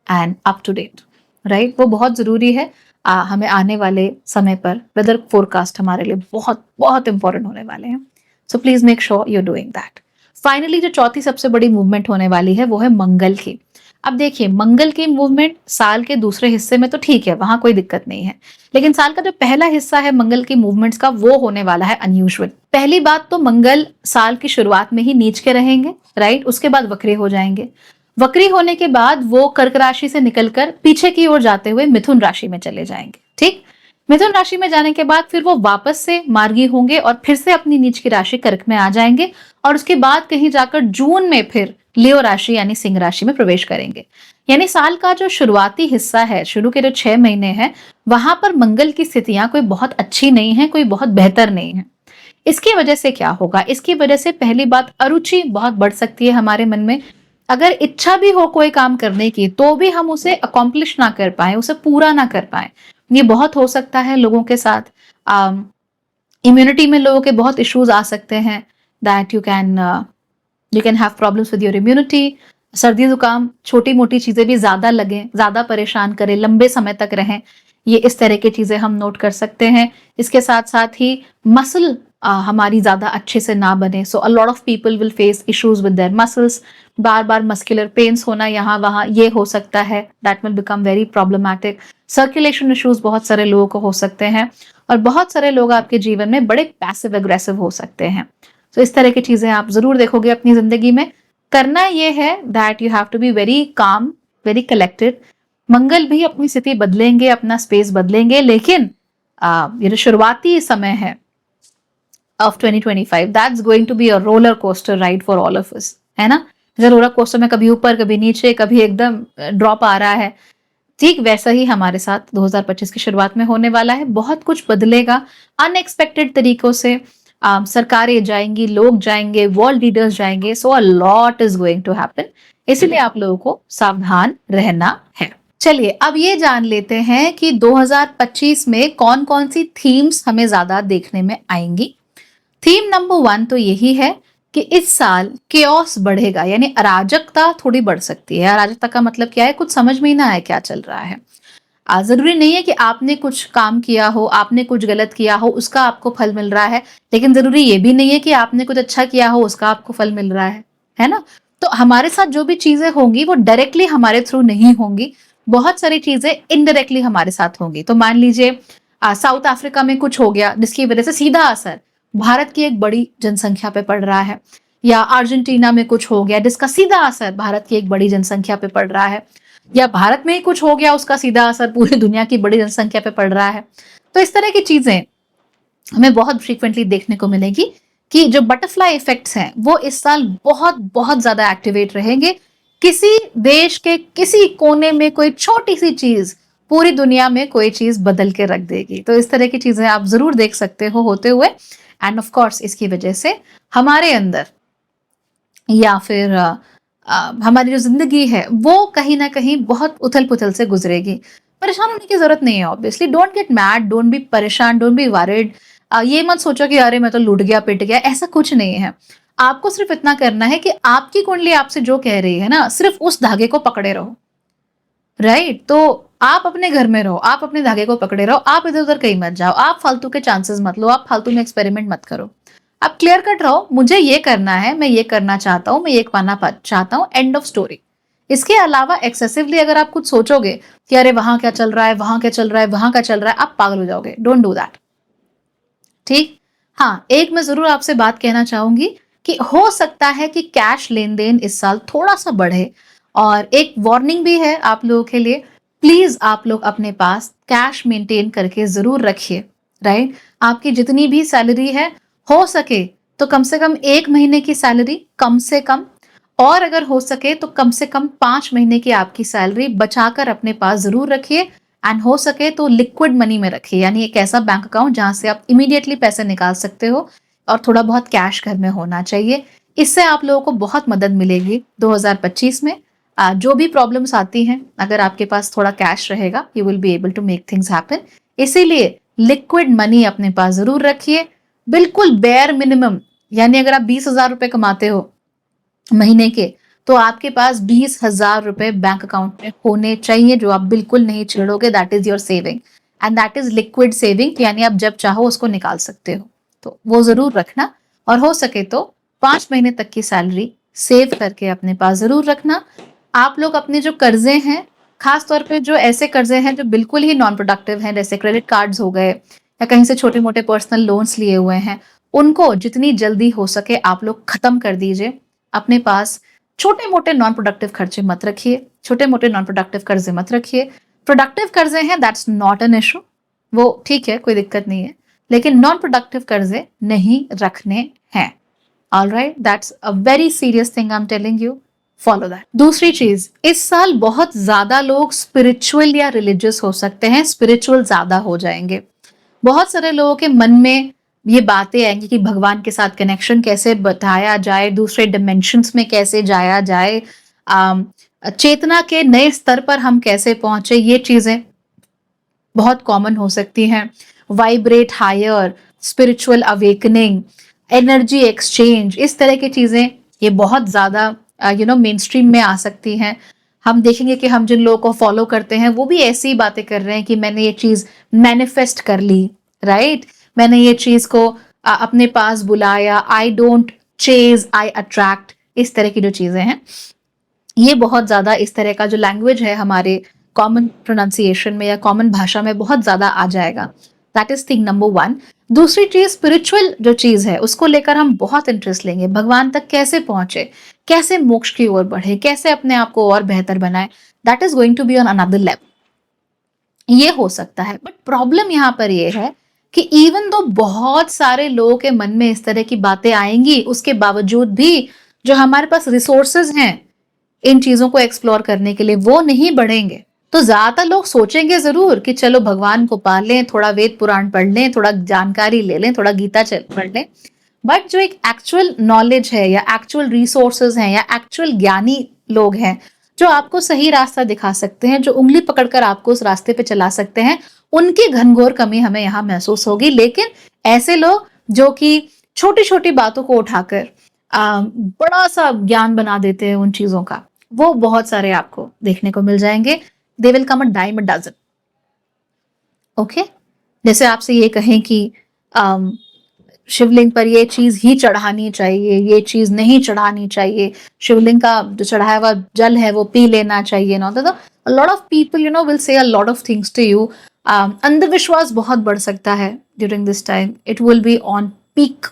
and up to date, right. वो बहुत जरूरी है। हमें आने वाले समय पर वेदर फोरकास्ट हमारे लिए बहुत बहुत इंपॉर्टेंट होने वाले हैं। सो please make sure you doing that. Finally जो चौथी सबसे बड़ी मूवमेंट होने वाली है वो है मंगल की। अब देखिए, मंगल की मूवमेंट साल के दूसरे हिस्से में तो ठीक है, वहां कोई दिक्कत नहीं है, लेकिन साल का जो पहला हिस्सा है मंगल की मूवमेंट्स का, वो होने वाला है अनयूजुअल। पहली बात तो मंगल साल की शुरुआत में ही नीच के रहेंगे, राइट। उसके बाद वक्री हो जाएंगे। वक्री होने के बाद वो कर्क राशि से निकलकर पीछे की ओर जाते हुए मिथुन राशि में चले जाएंगे, ठीक। मिथुन राशि में जाने के बाद फिर वो वापस से मार्गी होंगे और फिर से अपनी नीच की राशि कर्क में आ जाएंगे, और उसके बाद कहीं जाकर जून में फिर लियो राशि यानी सिंह राशि में प्रवेश करेंगे। यानी साल का जो शुरुआती हिस्सा है, शुरू के जो 6 महीने हैं, वहां पर मंगल की स्थितियां कोई बहुत अच्छी नहीं है, कोई बहुत बेहतर नहीं है। इसकी वजह से क्या होगा? इसकी वजह से पहली बात, अरुचि बहुत बढ़ सकती है हमारे मन में। अगर इच्छा भी हो कोई काम करने की, तो भी हम उसे अकॉम्प्लिश ना कर पाए, उसे पूरा ना कर पाए। ये बहुत हो सकता है लोगों के साथ। इम्यूनिटी में लोगों के बहुत इश्यूज आ सकते हैं, that you can have problems with your immunity. सर्दी जुकाम, छोटी मोटी चीजें भी ज्यादा लगें, ज्यादा परेशान करें, लंबे समय तक रहें, ये इस तरह की चीजें हम नोट कर सकते हैं। इसके साथ साथ ही मसल हमारी ज्यादा अच्छे से ना बने, so a lot of people will face issues with their muscles. बार बार मस्कुलर पेन्स होना यहाँ वहाँ, ये हो सकता है, that will become very problematic. Circulation issues बहुत सारे लोगों को हो सकते हैं, और बहुत सारे लोग आपके जीवन में बड़े पैसिव एग्रेसिव हो सकते हैं। तो इस तरह की चीजें आप जरूर देखोगे अपनी जिंदगी में। करना ये है that you have to be very calm, very collected. Mangal भी अपनी स्थिति बदलेंगे, अपना स्पेस बदलेंगे, लेकिन ये जो शुरुआती समय है of 2025, that's going to be a roller coaster ride for all of us, है ना? जैसे रोलर कोस्टर में कभी ऊपर कभी नीचे, कभी एकदम ड्रॉप आ रहा है, ठीक वैसा ही हमारे साथ 2025 की शुरुआत में होने वाला है। बहुत कुछ बदलेगा अनएक्सपेक्टेड तरीकों से। सरकारें जाएंगी, लोग जाएंगे, वर्ल्ड लीडर्स जाएंगे, so a lot is going to happen. इसलिए आप लोगों को सावधान रहना है। चलिए अब ये जान लेते हैं कि 2025 में कौन कौन सी थीम्स हमें ज्यादा देखने में आएंगी। थीम नंबर 1 तो यही है कि इस साल केओस बढ़ेगा, यानी अराजकता थोड़ी बढ़ सकती है। अराजकता का मतलब क्या है? कुछ समझ में ही ना आए क्या चल रहा है। जरूरी नहीं है कि आपने कुछ काम किया हो, आपने कुछ गलत किया हो, उसका आपको फल मिल रहा है, लेकिन जरूरी ये भी नहीं है कि आपने कुछ अच्छा किया हो, उसका आपको फल मिल रहा है ना? तो हमारे साथ जो भी चीजें होंगी वो डायरेक्टली हमारे थ्रू नहीं होंगी, बहुत सारी चीजें इनडायरेक्टली हमारे साथ होंगी। तो मान लीजिए साउथ अफ्रीका में कुछ हो गया जिसकी वजह से सीधा असर भारत की एक बड़ी जनसंख्या पे पड़ रहा है, या अर्जेंटीना में कुछ हो गया जिसका सीधा असर भारत की एक बड़ी जनसंख्या पे पड़ रहा है, या भारत में ही कुछ हो गया उसका सीधा असर पूरी दुनिया की बड़ी जनसंख्या पे पड़ रहा है। तो इस तरह की चीजें हमें बहुत फ्रीक्वेंटली देखने को मिलेगी कि जो बटरफ्लाई इफेक्ट्स हैं वो इस साल बहुत बहुत ज्यादा एक्टिवेट रहेंगे। किसी देश के किसी कोने में कोई छोटी सी चीज पूरी दुनिया में कोई चीज बदल के रख देगी। तो इस तरह की चीजें आप जरूर देख सकते हो होते हुए। एंड ऑफ कोर्स इसकी वजह से हमारे अंदर या फिर हमारी जो जिंदगी है वो कहीं ना कहीं बहुत उथल पुथल से गुजरेगी। परेशान होने की जरूरत नहीं है, obviously don't get mad, don't be परेशान, डोंट बी वरिड। ये मत सोचो कि अरे मैं तो लूट गया पिट गया, ऐसा कुछ नहीं है। आपको सिर्फ इतना करना है कि आपकी कुंडली आपसे जो कह रही है ना, सिर्फ उस धागे को पकड़े रहो, राइट? तो आप अपने घर में रहो, आप अपने धागे को पकड़े रहो, आप इधर उधर कहीं मत जाओ, आप फालतू के चांसेस मत लो, आप फालतू में एक्सपेरिमेंट मत करो। आप क्लियर कट रहो, मुझे ये करना है, मैं ये करना चाहता हूँ, मैं ये पाना चाहता हूँ, एंड ऑफ स्टोरी। इसके अलावा एक्सेसिवली अगर आप कुछ सोचोगे कि अरे वहां क्या चल रहा है, वहां क्या चल रहा है, वहां क्या चल रहा है, आप पागल हो जाओगे। डोंट डू दैट, ठीक? हाँ, एक मैं जरूर आपसे बात कहना चाहूंगी कि हो सकता है कि कैश लेन देन इस साल थोड़ा सा बढ़े, और एक वार्निंग भी है आप लोगों के लिए, प्लीज आप लोग अपने पास कैश मेंटेन करके जरूर रखिए, राइट? आपकी जितनी भी सैलरी है, हो सके तो कम से कम 1 महीने की सैलरी कम से कम, और अगर हो सके तो कम से कम 5 महीने की आपकी सैलरी बचाकर अपने पास जरूर रखिए। एंड हो सके तो लिक्विड मनी में रखिए, यानी एक ऐसा बैंक अकाउंट जहां से आप इमीडिएटली पैसे निकाल सकते हो, और थोड़ा बहुत कैश घर में होना चाहिए। इससे आप लोगों को बहुत मदद मिलेगी 2025 में। जो भी प्रॉब्लम्स आती हैं, अगर आपके पास थोड़ा कैश रहेगा, you will be able to make things happen. इसीलिए लिक्विड मनी अपने पास जरूर रखिए, बिल्कुल बेयर मिनिमम। यानी अगर आप 20,000 रुपए कमाते हो महीने के, तो आपके पास 20,000 रुपए बैंक अकाउंट में होने चाहिए, जो आप बिल्कुल नहीं छेड़ोगे। That is your saving, and that is liquid saving, यानी आप जब चाहो उसको निकाल सकते हो। तो वो जरूर रखना, और हो सके तो 5 महीने तक की सैलरी सेव करके अपने पास जरूर रखना। आप लोग अपने जो कर्जे हैं, खास तौर पे जो ऐसे कर्जे हैं जो बिल्कुल ही नॉन प्रोडक्टिव हैं, जैसे क्रेडिट कार्ड्स हो गए, या कहीं से छोटे मोटे पर्सनल लोन्स लिए हुए हैं, उनको जितनी जल्दी हो सके आप लोग खत्म कर दीजिए। अपने पास छोटे मोटे नॉन प्रोडक्टिव खर्चे मत रखिए, छोटे मोटे नॉन प्रोडक्टिव कर्जे मत रखिए। प्रोडक्टिव कर्जे हैं, दैट्स नॉट एन इशू, वो ठीक है, कोई दिक्कत नहीं है, लेकिन नॉन प्रोडक्टिव कर्जे नहीं रखने हैं। All right, that's a very serious thing I am telling you. Follow that. दूसरी चीज, इस साल बहुत ज्यादा लोग स्पिरिचुअल या रिलीजियस हो सकते हैं, स्पिरिचुअल ज्यादा हो जाएंगे। बहुत सारे लोगों के मन में ये बातें आएंगी कि भगवान के साथ कनेक्शन कैसे बताया जाए, दूसरे डिमेंशंस में कैसे जाया जाए, आम, चेतना के नए स्तर पर हम कैसे पहुंचे, ये चीजें बहुत कॉमन हो सकती हैं। Vibrate higher, spiritual awakening, energy exchange, इस तरह की चीजें ये बहुत ज्यादा मेन स्ट्रीम में आ सकती हैं। हम देखेंगे कि हम जिन लोगों को फॉलो करते हैं वो भी ऐसी ही बातें कर रहे हैं कि मैंने ये चीज मैनिफेस्ट कर ली, राइट, मैंने ये चीज को अपने पास बुलाया, I don't chase, I attract, इस तरह की जो चीजें हैं, ये बहुत ज्यादा इस तरह का जो लैंग्वेज है हमारे कॉमन प्रोनाउंसिएशन में या कॉमन भाषा में बहुत ज्यादा आ जाएगा। That is thing number one. दूसरी चीज, स्पिरिचुअल जो चीज है उसको लेकर हम बहुत इंटरेस्ट लेंगे, भगवान तक कैसे पहुंचे, कैसे मोक्ष की ओर बढ़े, कैसे अपने आप को और बेहतर बनाए, that is going to be on another level. ये हो सकता है, बट प्रॉब्लम यहाँ पर ये है कि इवन दो बहुत सारे लोगों के मन में इस तरह की बातें आएंगी, उसके बावजूद भी जो हमारे पास रिसोर्सेज हैं इन चीजों को एक्सप्लोर करने के लिए वो नहीं बढ़ेंगे। तो ज्यादातर लोग सोचेंगे जरूर कि चलो भगवान को पा लें, थोड़ा वेद पुराण पढ़ लें, थोड़ा जानकारी ले लें, थोड़ा गीता पढ़ लें, बट जो एक एक्चुअल नॉलेज है या एक्चुअल रिसोर्सेज हैं या एक्चुअल ज्ञानी लोग हैं जो आपको सही रास्ता दिखा सकते हैं, जो उंगली पकड़कर आपको उस रास्ते पे चला सकते हैं, उनकी घनघोर कमी हमें यहाँ महसूस होगी। लेकिन ऐसे लोग जो कि छोटी छोटी बातों को उठाकर बड़ा सा ज्ञान बना देते हैं उन चीजों का, वो बहुत सारे आपको देखने को मिल जाएंगे। They will come a dime a dozen. Okay, जैसे आपसे ये कहें कि शिवलिंग पर ये चीज ही चढ़ानी चाहिए, ये चीज नहीं चढ़ानी चाहिए, शिवलिंग का जो चढ़ाया हुआ जल है वो पी लेना चाहिए ना, तो a lot of people will say a lot of things to you। अंधविश्वास बहुत बढ़ सकता है during this time, it will be on peak।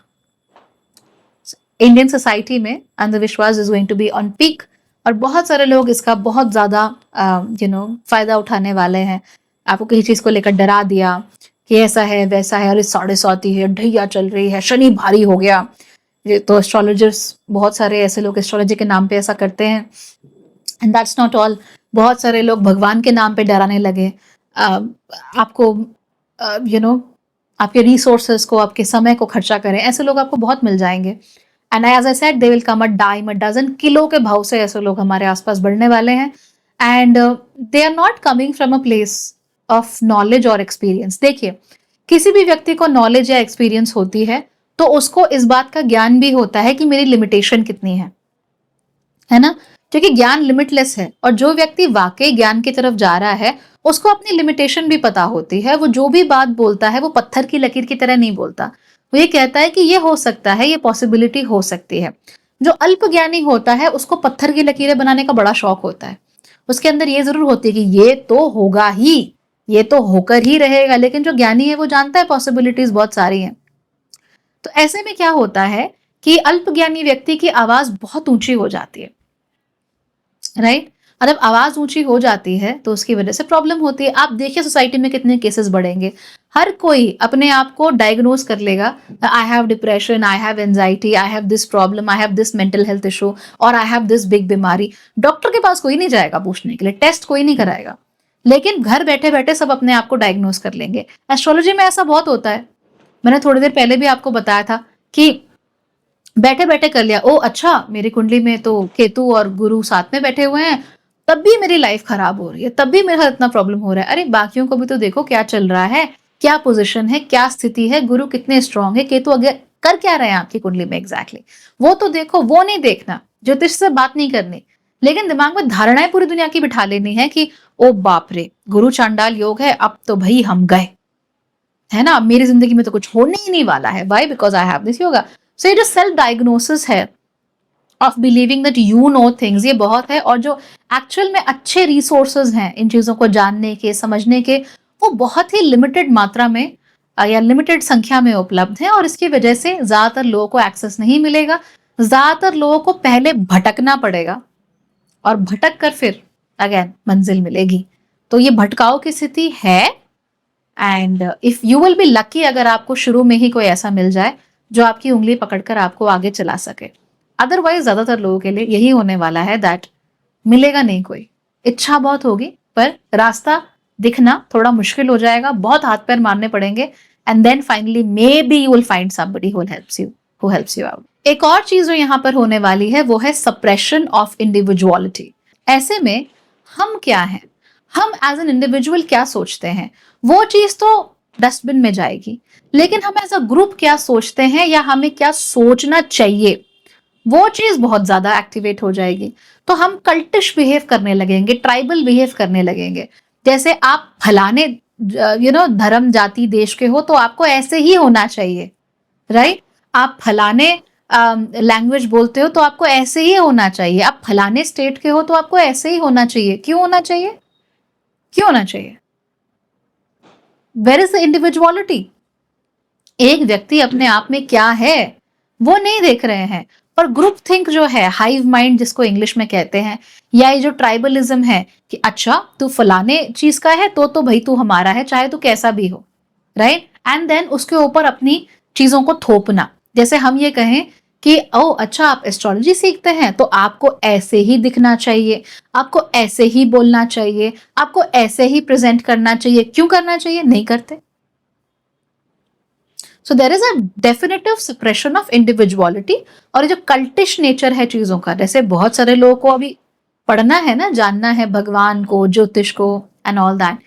Indian society में अंधविश्वास is going to be on peak, और बहुत सारे लोग इसका बहुत ज्यादा फायदा उठाने वाले हैं। आपको किसी चीज को लेकर डरा दिया कि ऐसा है वैसा है, अरे 7:30 है, ढैया चल रही है, शनि भारी हो गया। ये तो एस्ट्रोलॉजर्स बहुत सारे ऐसे लोग एस्ट्रोलॉजी के नाम पे ऐसा करते हैं, एंड दैट्स नॉट ऑल। बहुत सारे लोग भगवान के नाम पे डराने लगे। आपको आपके रिसोर्सेस को, आपके समय को खर्चा करें, ऐसे लोग आपको बहुत मिल जाएंगे। And as I said they will come a dime a dozen, kilo के भाव से ऐसे लोग हमारे आसपास बढ़ने वाले हैं। And they are not coming from a place of knowledge और एक्सपीरियंस। देखिए, किसी भी व्यक्ति को नॉलेज या एक्सपीरियंस होती है तो उसको इस बात का ज्ञान भी होता है कि मेरी लिमिटेशन कितनी है ना, क्योंकि ज्ञान लिमिटलेस है। और जो व्यक्ति वाकई ज्ञान की तरफ जा रहा है उसको अपनी लिमिटेशन भी पता होती है। वो जो भी बात बोलता है वो पत्थर की लकीर की तरह नहीं बोलता, वो ये कहता है कि ये हो सकता है, ये पॉसिबिलिटी हो सकती है। जो अल्प ज्ञानी होता है उसको पत्थर की लकीरें बनाने का बड़ा शौक होता है, उसके अंदर ये जरूर होती है कि ये तो होगा ही, ये तो होकर ही रहेगा। लेकिन जो ज्ञानी है वो जानता है पॉसिबिलिटीज बहुत सारी हैं। तो ऐसे में क्या होता है कि अल्प ज्ञानी व्यक्ति की आवाज बहुत ऊंची हो जाती है, राइट। और जब आवाज ऊंची हो जाती है तो उसकी वजह से प्रॉब्लम होती है। आप देखिए सोसाइटी में कितने केसेस बढ़ेंगे, हर कोई अपने आप को डायग्नोज कर लेगा, I have depression, I have anxiety, I have this problem, I have this mental health issue, और आई हैव दिस बिग बीमारी। डॉक्टर के पास कोई नहीं जाएगा पूछने के लिए, टेस्ट कोई नहीं कराएगा, लेकिन घर बैठे बैठे सब अपने आप को डायग्नोज कर लेंगे। एस्ट्रोलॉजी में ऐसा बहुत होता है। मैंने थोड़ी देर पहले भी आपको बताया था कि बैठे बैठे कर लिया, ओ अच्छा मेरी कुंडली में तो केतु और गुरु साथ में बैठे हुए हैं, तब भी मेरी लाइफ खराब हो रही है, तब भी मेरे साथ इतना प्रॉब्लम हो रहा है। अरे बाकियों को भी तो देखो क्या चल रहा है, क्या पोजीशन है, क्या स्थिति है, गुरु कितने स्ट्रांग है, केतु अगर कर क्या रहे हैं आपकी कुंडली में एग्जैक्टली, वो तो देखो। वो नहीं देखना, ज्योतिष से बात नहीं करनी, लेकिन दिमाग में धारणाएं पूरी दुनिया की बिठा लेनी है कि ओ बाप रे गुरु चांडाल योग है, अब तो भाई हम गए, है ना, मेरी जिंदगी में तो कुछ होने ही नहीं वाला है। Why? Because I have this yoga. So ये जो सेल्फ डायग्नोसिस है of believing that you know things, ये बहुत है। और जो एक्चुअल में अच्छे रिसोर्सेज हैं इन चीजों को जानने के, समझने के, वो बहुत ही लिमिटेड मात्रा में या लिमिटेड संख्या में उपलब्ध है। और इसकी वजह से ज्यादातर लोगों को एक्सेस नहीं मिलेगा। ज्यादातर लोगों को पहले भटकना पड़ेगा और भटक कर फिर अगेन मंजिल मिलेगी। तो ये भटकाव की स्थिति है। And if you will be lucky, अगर आपको शुरू में ही कोई ऐसा मिल जाए जो आपकी उंगली पकड़कर आपको आगे चला सके। अदरवाइज ज्यादातर लोगों के लिए यही होने वाला है दैट मिलेगा नहीं कोई। इच्छा बहुत होगी पर रास्ता दिखना थोड़ा मुश्किल हो जाएगा, बहुत हाथ पैर मारने पड़ेंगे, and then finally maybe you will find somebody who helps you out. एक और चीज जो यहाँ पर होने वाली है वो है सप्रेशन ऑफ इंडिविजुअलिटी। ऐसे में हम क्या हैं, हम एज एन इंडिविजुअल क्या सोचते हैं वो चीज तो डस्टबिन में जाएगी, लेकिन हम एज अ ग्रुप क्या सोचते हैं या हमें क्या सोचना चाहिए वो चीज बहुत ज्यादा एक्टिवेट हो जाएगी। तो हम कल्टिश बिहेव करने लगेंगे, ट्राइबल बिहेव करने लगेंगे। जैसे आप फलाने धर्म जाति देश के हो तो आपको ऐसे ही होना चाहिए, राइट? आप फलाने लैंग्वेज बोलते हो तो आपको ऐसे ही होना चाहिए, आप फलाने स्टेट के हो तो आपको ऐसे ही होना चाहिए। क्यों होना चाहिए? क्यों होना चाहिए? Where is the individuality? एक व्यक्ति अपने आप में क्या है वो नहीं देख रहे हैं, पर ग्रुप थिंक जो है, हाइव माइंड जिसको इंग्लिश में कहते हैं, या ये जो ट्राइबलिज्म है कि अच्छा तू फलाने चीज का है तो भाई तू हमारा है, चाहे तू कैसा भी हो, राइट? एंड देन उसके ऊपर अपनी चीजों को थोपना। जैसे हम ये कहें कि ओ अच्छा आप एस्ट्रोलॉजी सीखते हैं तो आपको ऐसे ही दिखना चाहिए, आपको ऐसे ही बोलना चाहिए, आपको ऐसे ही प्रेजेंट करना चाहिए। क्यों करना चाहिए? नहीं करते। So there is a definitive suppression of individuality. और जो कल्टिश नेचर है चीजों का, जैसे बहुत सारे लोगों को अभी पढ़ना है ना, जानना है भगवान को, ज्योतिष को एंड ऑल दैट,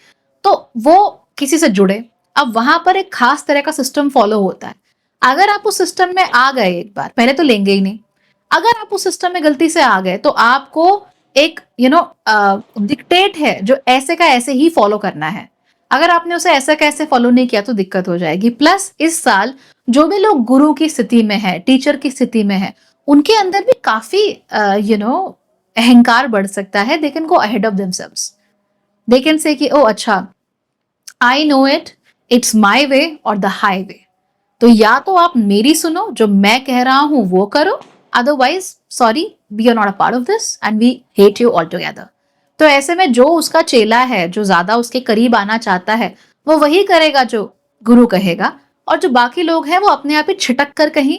तो वो किसी से जुड़े। अब वहां पर एक खास तरह का सिस्टम फॉलो होता है। अगर आप उस सिस्टम में आ गए एक बार, पहले तो लेंगे ही नहीं। अगर आप उस सिस्टम में गलती से आ गए तो आपको एक डिक्टेट है जो ऐसे का ऐसे ही फॉलो करना है। अगर आपने उसे ऐसा कैसे फॉलो नहीं किया तो दिक्कत हो जाएगी। प्लस इस साल जो भी लोग गुरु की स्थिति में है, टीचर की स्थिति में है, उनके अंदर भी काफी अहंकार बढ़ सकता है। They can go ahead of themselves. They can say कि ओ अच्छा I know it, it's my way और द हाई वे। तो या तो आप मेरी सुनो, जो मैं कह रहा हूं वो करो, otherwise sorry we are not a part of this and we hate you all together. तो ऐसे में जो उसका चेला है, जो ज्यादा उसके करीब आना चाहता है, वो वही करेगा जो गुरु कहेगा, और जो बाकी लोग हैं वो अपने आप ही छिटक कर कहीं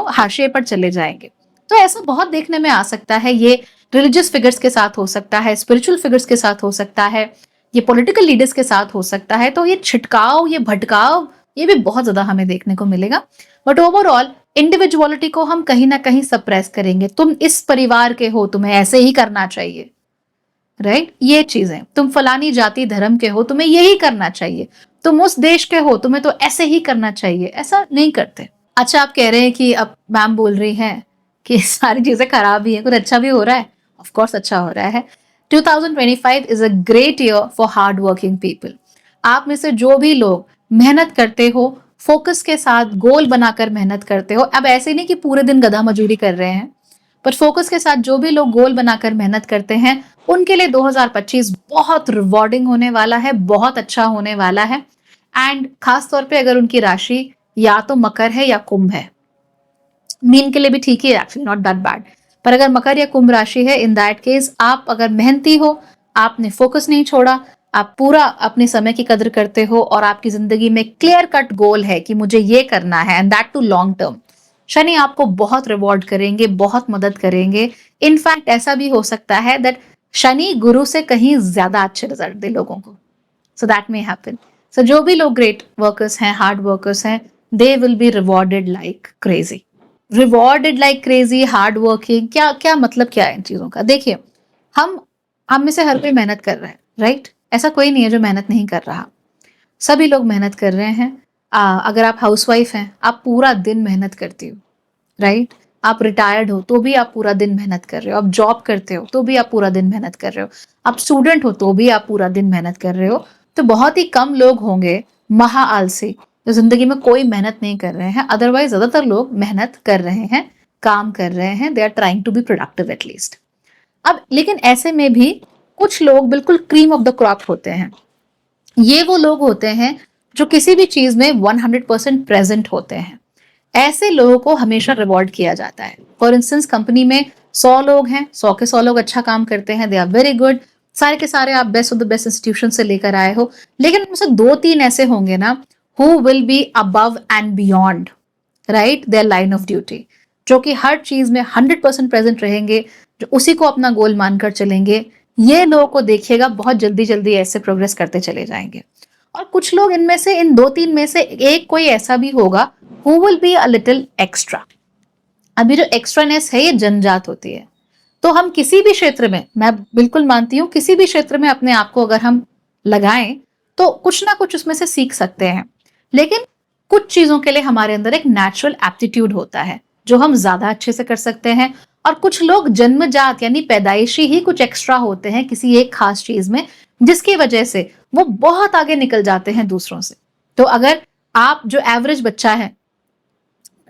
हाशिए पर चले जाएंगे। तो ऐसा बहुत देखने में आ सकता है। ये रिलीजियस फिगर्स के साथ हो सकता है, स्पिरिचुअल फिगर्स के साथ हो सकता है, ये पॉलिटिकल लीडर्स के साथ हो सकता है। तो ये छिटकाव, ये भटकाव, ये भी बहुत ज्यादा हमें देखने को मिलेगा। बट ओवरऑल इंडिविजुअलिटी को हम कहीं ना कहीं सप्रेस करेंगे। तुम इस परिवार के हो, तुम्हें ऐसे ही करना चाहिए, राइट? ये चीजें, तुम फलानी जाति धर्म के हो, तुम्हें यही करना चाहिए, तुम उस देश के हो, तुम्हें तो ऐसे ही करना चाहिए। ऐसा नहीं करते। अच्छा, आप कह रहे हैं कि अब मैम बोल रही हैं कि सारी चीजें खराब ही है, कुछ अच्छा भी हो रहा है। ऑफ कोर्स अच्छा हो रहा है। 2025 is a great year for hard working people. आप में से जो भी लोग मेहनत करते हो, फोकस के साथ गोल बनाकर मेहनत करते हो, अब ऐसे नहीं कि पूरे दिन गधा मजूरी कर रहे हैं, पर फोकस के साथ जो भी लोग गोल बनाकर मेहनत करते हैं, उनके लिए 2025 बहुत रिवॉर्डिंग होने वाला है, बहुत अच्छा होने वाला है। एंड खास तौर पे अगर उनकी राशि या तो मकर है या कुंभ है, मीन के लिए भी ठीक ही है, एक्चुअली नॉट दैट बैड। पर अगर मकर या कुंभ राशि है, इन दैट केस आप अगर मेहनती हो, आपने फोकस नहीं छोड़ा, आप पूरा अपने समय की कदर करते हो, और आपकी जिंदगी में क्लियर कट गोल है कि मुझे ये करना है, and that too long term, Shani आपको बहुत रिवॉर्ड करेंगे, बहुत मदद करेंगे। इनफैक्ट ऐसा भी हो सकता है दैट शनि गुरु से कहीं ज्यादा अच्छे रिजल्ट दे लोगों को। So that may happen. सो जो भी लोग ग्रेट वर्कर्स हैं, हार्ड वर्कर्स हैं, they will be rewarded like crazy. Rewarded like crazy, hard working, क्या क्या मतलब क्या है इन चीजों का? देखिए, हम में से हर कोई मेहनत कर रहा है, राइट? ऐसा कोई नहीं है जो मेहनत नहीं कर रहा। सभी लोग मेहनत कर रहे हैं। अगर आप हाउसवाइफ हैं, आप पूरा दिन मेहनत करती हो, राइट? आप रिटायर्ड हो तो भी आप पूरा दिन मेहनत कर रहे हो, आप जॉब करते हो तो भी आप पूरा दिन मेहनत कर रहे हो, आप स्टूडेंट हो तो भी आप पूरा दिन मेहनत कर रहे हो। तो बहुत ही कम लोग होंगे महा आलसी जो जिंदगी में कोई मेहनत नहीं कर रहे हैं। अदरवाइज ज्यादातर लोग मेहनत कर रहे हैं, काम कर रहे हैं, they are trying to be productive at least. अब लेकिन ऐसे में भी कुछ लोग बिल्कुल क्रीम ऑफ द क्रॉप होते हैं। ये वो लोग होते हैं जो किसी भी चीज में 100% प्रेजेंट होते हैं। ऐसे लोगों को हमेशा रिवॉर्ड किया जाता है। फॉर इंस्टेंस, कंपनी में 100 लोग हैं, 100 के 100 लोग अच्छा काम करते हैं, दे आर वेरी गुड, सारे के सारे आप best of the best institution से लेकर आए हो, लेकिन उनमें से 2-3 ऐसे होंगे ना who will be above and beyond, right, their line of duty. जो कि हर चीज में 100% प्रेजेंट रहेंगे, जो उसी को अपना गोल मानकर चलेंगे, ये लोगों को देखिएगा बहुत जल्दी जल्दी ऐसे प्रोग्रेस करते चले जाएंगे। और कुछ लोग इनमें से, इन दो तीन में से एक कोई ऐसा भी होगा who will be a little extra. अभी जो एक्स्ट्रानेस है ये जन्मजात होती है। तो हम किसी भी क्षेत्र में, मैं बिल्कुल मानती हूँ, किसी भी क्षेत्र में अपने आप को अगर हम लगाएं तो कुछ ना कुछ उसमें से सीख सकते हैं। लेकिन कुछ चीजों के लिए हमारे अंदर एक नेचुरल एप्टीट्यूड होता है जो हम ज्यादा अच्छे से कर सकते हैं, और कुछ लोग जन्मजात यानी पैदाइशी ही कुछ एक्स्ट्रा होते हैं किसी एक खास चीज में, जिसकी वजह से वो बहुत आगे निकल जाते हैं दूसरों से। तो अगर आप जो एवरेज बच्चा है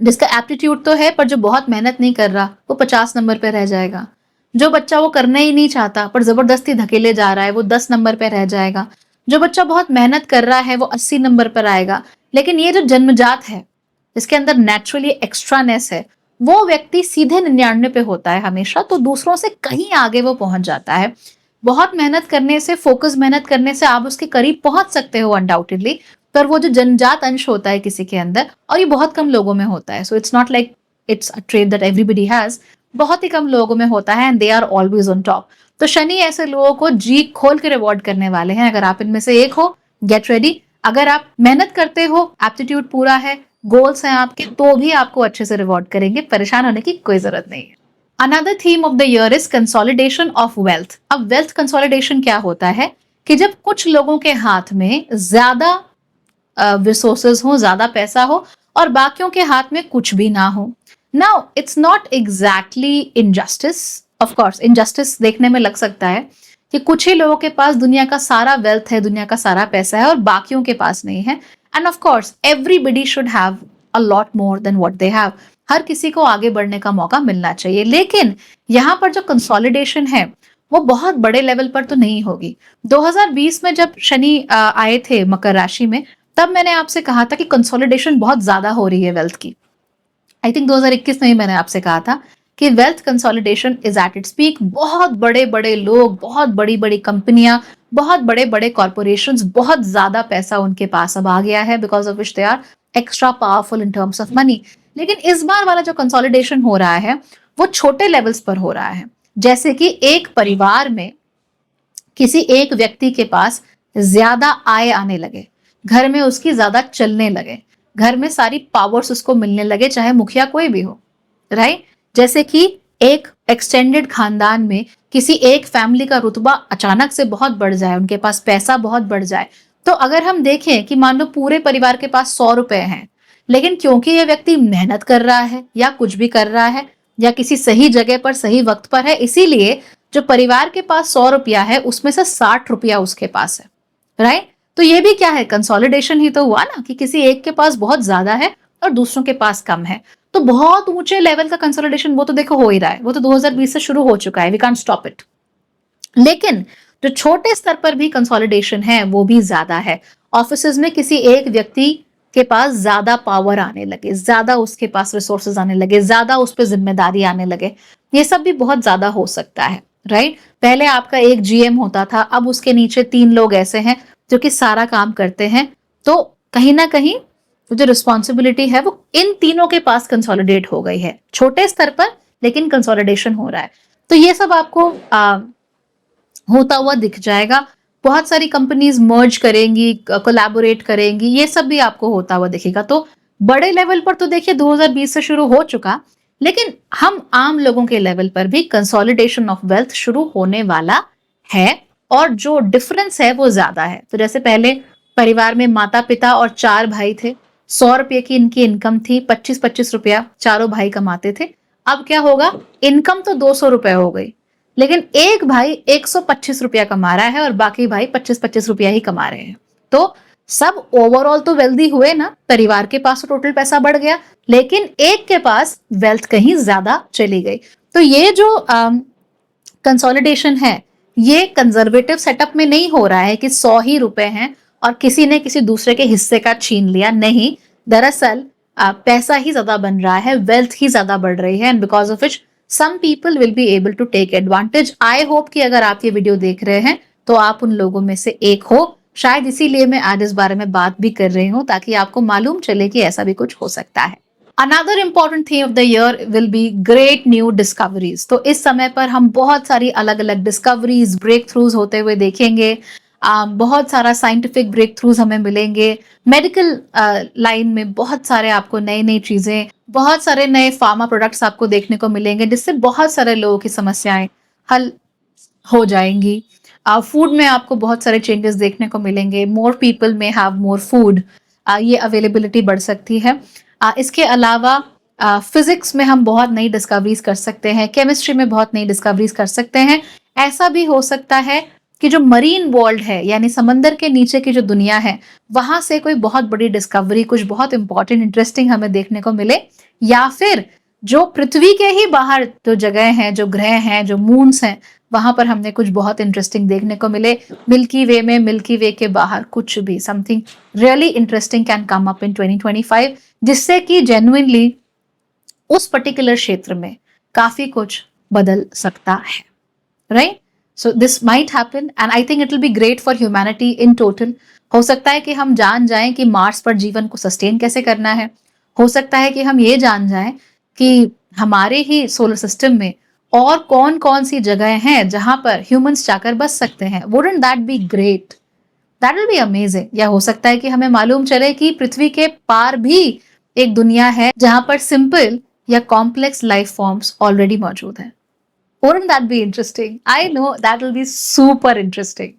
जिसका एप्टीट्यूड तो है पर जो बहुत मेहनत नहीं कर रहा, वो 50 नंबर पे रह जाएगा। जो बच्चा वो करना ही नहीं चाहता पर जबरदस्ती धकेले जा रहा है, वो 10 नंबर पे रह जाएगा। जो बच्चा बहुत मेहनत कर रहा है वो 80 नंबर पर आएगा। लेकिन ये जो जन्मजात है, जिसके अंदर नेचुरली एक्स्ट्रानेस है, वो व्यक्ति सीधे 99 पे होता है हमेशा, तो दूसरों से कहीं आगे वो पहुंच जाता है। बहुत मेहनत करने से, फोकस मेहनत करने से आप उसके करीब पहुंच सकते हो अनडाउटेडली, पर वो जो जन्मजात अंश होता है किसी के अंदर, और ये बहुत कम लोगों में होता है, so it's not like it's a trait that everybody has, बहुत ही कम लोगों में होता है, and they are always on top. तो शनि ऐसे लोगों को जी खोल के रिवॉर्ड करने वाले हैं। अगर आप इनमें से एक हो, गेट रेडी। अगर आप मेहनत करते हो, एप्टीट्यूड पूरा है, गोल्स हैं आपके, तो भी आपको अच्छे से रिवॉर्ड करेंगे, परेशान होने की कोई जरूरत नहीं है। Another theme of the year is consolidation of wealth. अब वेल्थ कंसोलिडेशन क्या होता है कि जब कुछ लोगों के हाथ में ज्यादा रिसोर्सेज हो, ज्यादा पैसा हो, और बाकियों के हाथ में कुछ भी ना हो। Now it's not exactly injustice, of course injustice देखने में लग सकता है कि कुछ ही लोगों के पास दुनिया का सारा वेल्थ है, दुनिया का सारा पैसा है, और बाकियों के पास नहीं है। And of course everybody should have a lot more than what they have. हर किसी को आगे बढ़ने का मौका मिलना चाहिए। लेकिन यहाँ पर जो कंसोलिडेशन है वो बहुत बड़े लेवल पर तो नहीं होगी। 2020 में जब शनि आए थे मकर राशि में, तब मैंने आपसे कहा था कि कंसोलिडेशन बहुत ज्यादा हो रही है वेल्थ की। आई थिंक 2021 में ही मैंने आपसे कहा था कि wealth consolidation is at its peak. बहुत बड़े बड़े लोग, बहुत बड़ी बड़ी कंपनियां, बहुत बड़े बड़े कॉर्पोरेशंस, बहुत ज्यादा पैसा उनके पास अब आ गया है, because of which they are extra powerful in terms of money. लेकिन इस बार वाला जो कंसोलिडेशन हो रहा है वो छोटे लेवल्स पर हो रहा है। जैसे कि एक परिवार में किसी एक व्यक्ति के पास ज्यादा आय आने लगे, घर में उसकी ज्यादा चलने लगे, घर में सारी पावर्स उसको मिलने लगे, चाहे मुखिया कोई भी हो, राइट। जैसे कि एक एक्सटेंडेड खानदान में किसी एक फैमिली का रुतबा अचानक से बहुत बढ़ जाए, उनके पास पैसा बहुत बढ़ जाए। तो अगर हम देखें कि मान लो पूरे परिवार के पास 100 रुपए हैं, लेकिन क्योंकि यह व्यक्ति मेहनत कर रहा है या कुछ भी कर रहा है या किसी सही जगह पर सही वक्त पर है, इसीलिए जो परिवार के पास 100 रुपया है उसमें से 60 रुपया उसके पास है, राइट। तो ये भी क्या है, कंसोलिडेशन ही तो हुआ ना, कि किसी एक के पास बहुत ज्यादा है और दूसरों के पास कम है। तो बहुत ऊंचे लेवल का कंसोलिडेशन वो तो देखो हो ही रहा है, वो तो 2020 से शुरू हो चुका है, वी कांट स्टॉप इट। लेकिन जो छोटे स्तर पर भी कंसोलिडेशन है वो भी ज्यादा है। ऑफिसेज में किसी एक व्यक्ति के पास ज्यादा पावर आने लगे, ज्यादा उसके पास रिसोर्सेज आने लगे, ज्यादा उस पर जिम्मेदारी आने लगे, ये सब भी बहुत ज्यादा हो सकता है, राइट। पहले आपका एक जीएम होता था, अब उसके नीचे 3 लोग ऐसे हैं जो कि सारा काम करते हैं। तो कहीं ना कहीं जो रिस्पॉन्सिबिलिटी है वो इन तीनों के पास कंसोलिडेट हो गई है, छोटे स्तर पर, लेकिन कंसोलिडेशन हो रहा है। तो ये सब आपको होता हुआ दिख जाएगा। बहुत सारी कंपनीज मर्ज करेंगी, कोलैबोरेट करेंगी, ये सब भी आपको होता हुआ दिखेगा। तो बड़े लेवल पर तो देखिए 2020 से शुरू हो चुका, लेकिन हम आम लोगों के लेवल पर भी कंसोलिडेशन ऑफ वेल्थ शुरू होने वाला है, और जो डिफरेंस है वो ज्यादा है। तो जैसे पहले परिवार में माता पिता और 4 भाई थे, 100 रुपये की इनकी इनकम थी, 25-25 रुपया चारों भाई कमाते थे। अब क्या होगा, इनकम तो 200 रुपए हो गई, लेकिन एक भाई 125 रुपया कमा रहा है और बाकी भाई 25-25 रुपया ही कमा रहे हैं। तो सब ओवरऑल तो वेल्दी हुए ना, परिवार के पास तो टोटल पैसा बढ़ गया, लेकिन एक के पास वेल्थ कहीं ज्यादा चली गई। तो ये जो कंसोलिडेशन है ये कंजर्वेटिव सेटअप में नहीं हो रहा है कि 100 ही रुपए हैं और किसी ने किसी दूसरे के हिस्से का छीन लिया, नहीं। दरअसल पैसा ही ज्यादा बन रहा है, वेल्थ ही ज्यादा बढ़ रही है, and because of which some people will be able to take advantage. I hope कि अगर आप ये वीडियो देख रहे हैं तो आप उन लोगों में से एक हो। शायद इसीलिए मैं आज इस बारे में बात भी कर रही हूँ, ताकि आपको मालूम चले कि ऐसा भी कुछ हो सकता है। Another important theme of the year will be great new discoveries. तो इस समय पर हम बहुत सारी अलग अलग डिस्कवरीज, ब्रेक थ्रूज होते हुए देखेंगे। बहुत सारा साइंटिफिक ब्रेक थ्रूज हमें मिलेंगे। मेडिकल लाइन में बहुत सारे आपको नई नई चीजें, बहुत सारे नए फार्मा प्रोडक्ट्स आपको देखने को मिलेंगे, जिससे बहुत सारे लोगों की समस्याएं हल हो जाएंगी। फूड में आपको बहुत सारे चेंजेस देखने को मिलेंगे। मोर पीपल में हैव मोर फूड, ये अवेलेबिलिटी बढ़ सकती है। इसके अलावा फिजिक्स में हम बहुत नई डिस्कवरीज कर सकते हैं, केमिस्ट्री में बहुत नई डिस्कवरीज कर सकते हैं। ऐसा भी हो सकता है कि जो मरीन वर्ल्ड है, यानी समंदर के नीचे की जो दुनिया है, वहां से कोई बहुत बड़ी डिस्कवरी, कुछ बहुत इंपॉर्टेंट, इंटरेस्टिंग हमें देखने को मिले। या फिर जो पृथ्वी के ही बाहर जो जगह हैं, जो ग्रह हैं, जो मून्स हैं, वहां पर हमने कुछ बहुत इंटरेस्टिंग देखने को मिले। मिल्की वे में, मिल्की वे के बाहर कुछ भी, something really interesting can come up in 2025, जिससे कि जेन्युइनली उस पर्टिकुलर क्षेत्र में काफी कुछ बदल सकता है। Right? So this might happen and I think it will be great for humanity in total. हो सकता है कि हम जान जाएं कि मार्स पर जीवन को सस्टेन कैसे करना है। हो सकता है कि हम ये जान जाएं कि हमारे ही सोलर सिस्टम में और कौन कौन सी जगह हैं जहां पर ह्यूमंस जाकर बस सकते हैं। Wouldn't that be great? That will be amazing. या हो सकता है कि हमें मालूम चले कि पृथ्वी के पार भी एक दुनिया है जहां पर सिंपल या कॉम्प्लेक्स लाइफ फॉर्म्स ऑलरेडी मौजूद हैं। Wouldn't that be interesting? I know that will be super interesting.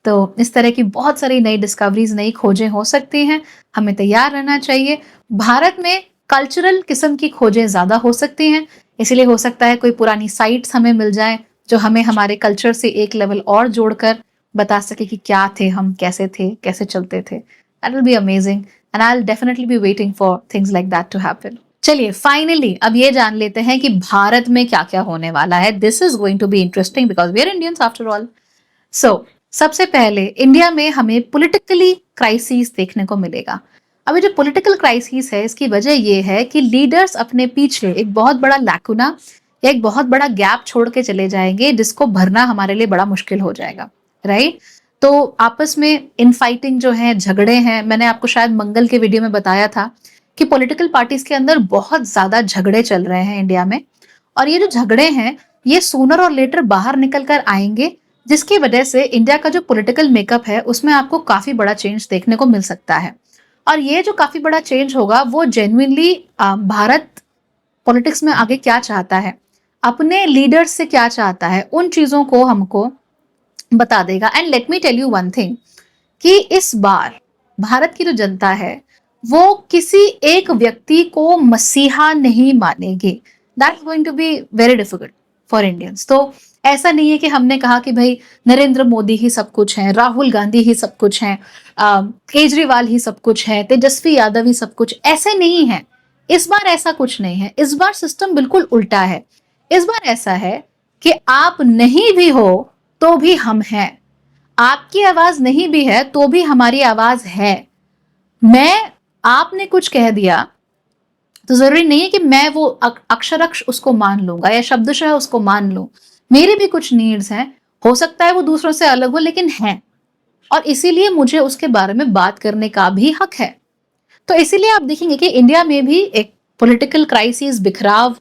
तो इस तरह की बहुत सारी नई डिस्कवरीज, नई खोजें हो सकती हैं। हमें तैयार रहना चाहिए। भारत में कल्चरल किस्म की खोजें ज्यादा हो सकती हैं, इसलिए हो सकता है कोई पुरानी साइट्स हमें मिल जाए जो हमें हमारे कल्चर से एक लेवल और जोड़कर बता सके कि क्या थे हम, कैसे थे, कैसे चलते थे। That will be amazing and I will definitely be waiting for things like that to happen. चलिए फाइनली अब ये जान लेते हैं कि भारत में क्या क्या होने वाला है। This is going to be interesting because we are Indians after all. सो सबसे पहले इंडिया में हमें पॉलिटिकली क्राइसिस देखने को मिलेगा। अभी जो पॉलिटिकल क्राइसिस है, इसकी वजह ये है कि लीडर्स अपने पीछे एक बहुत बड़ा लैकुना या एक बहुत बड़ा गैप छोड़ के चले जाएंगे, जिसको भरना हमारे लिए बड़ा मुश्किल हो जाएगा। राइट? तो आपस में इनफाइटिंग जो है, झगड़े हैं। मैंने आपको शायद मंगल के वीडियो में बताया था कि पॉलिटिकल पार्टीज के अंदर बहुत ज्यादा झगड़े चल रहे हैं इंडिया में, और ये जो झगड़े हैं ये सूनर और लेटर बाहर निकल कर आएंगे, जिसकी वजह से इंडिया का जो पॉलिटिकल मेकअप है उसमें आपको काफी बड़ा चेंज देखने को मिल सकता है। और ये जो काफी बड़ा चेंज होगा वो जेन्युइनली भारत पॉलिटिक्स में आगे क्या चाहता है, अपने लीडर्स से क्या चाहता है, उन चीजों को हमको बता देगा। And let me tell you one thing कि इस बार भारत की जो जनता है वो किसी एक व्यक्ति को मसीहा नहीं मानेगी। That's going to be very difficult for Indians. तो ऐसा नहीं है कि हमने कहा कि भाई नरेंद्र मोदी ही सब कुछ है, राहुल गांधी ही सब कुछ है, केजरीवाल ही सब कुछ है, तेजस्वी यादव ही सब कुछ, ऐसे नहीं है। इस बार ऐसा कुछ नहीं है। इस बार सिस्टम बिल्कुल उल्टा है। इस बार ऐसा है कि आप नहीं भी हो तो भी हम हैं, आपकी आवाज नहीं भी है तो भी हमारी आवाज है। मैं आपने कुछ कह दिया तो जरूरी नहीं है कि मैं वो अक्षरक्ष उसको मान लूंगा या शब्दशः उसको मान लूं। मेरे भी कुछ नीड्स हैं, हो सकता है वो दूसरों से अलग हो, लेकिन हैं, और इसीलिए मुझे उसके बारे में बात करने का भी हक है। तो इसीलिए आप देखेंगे कि इंडिया में भी एक पॉलिटिकल क्राइसिस, बिखराव,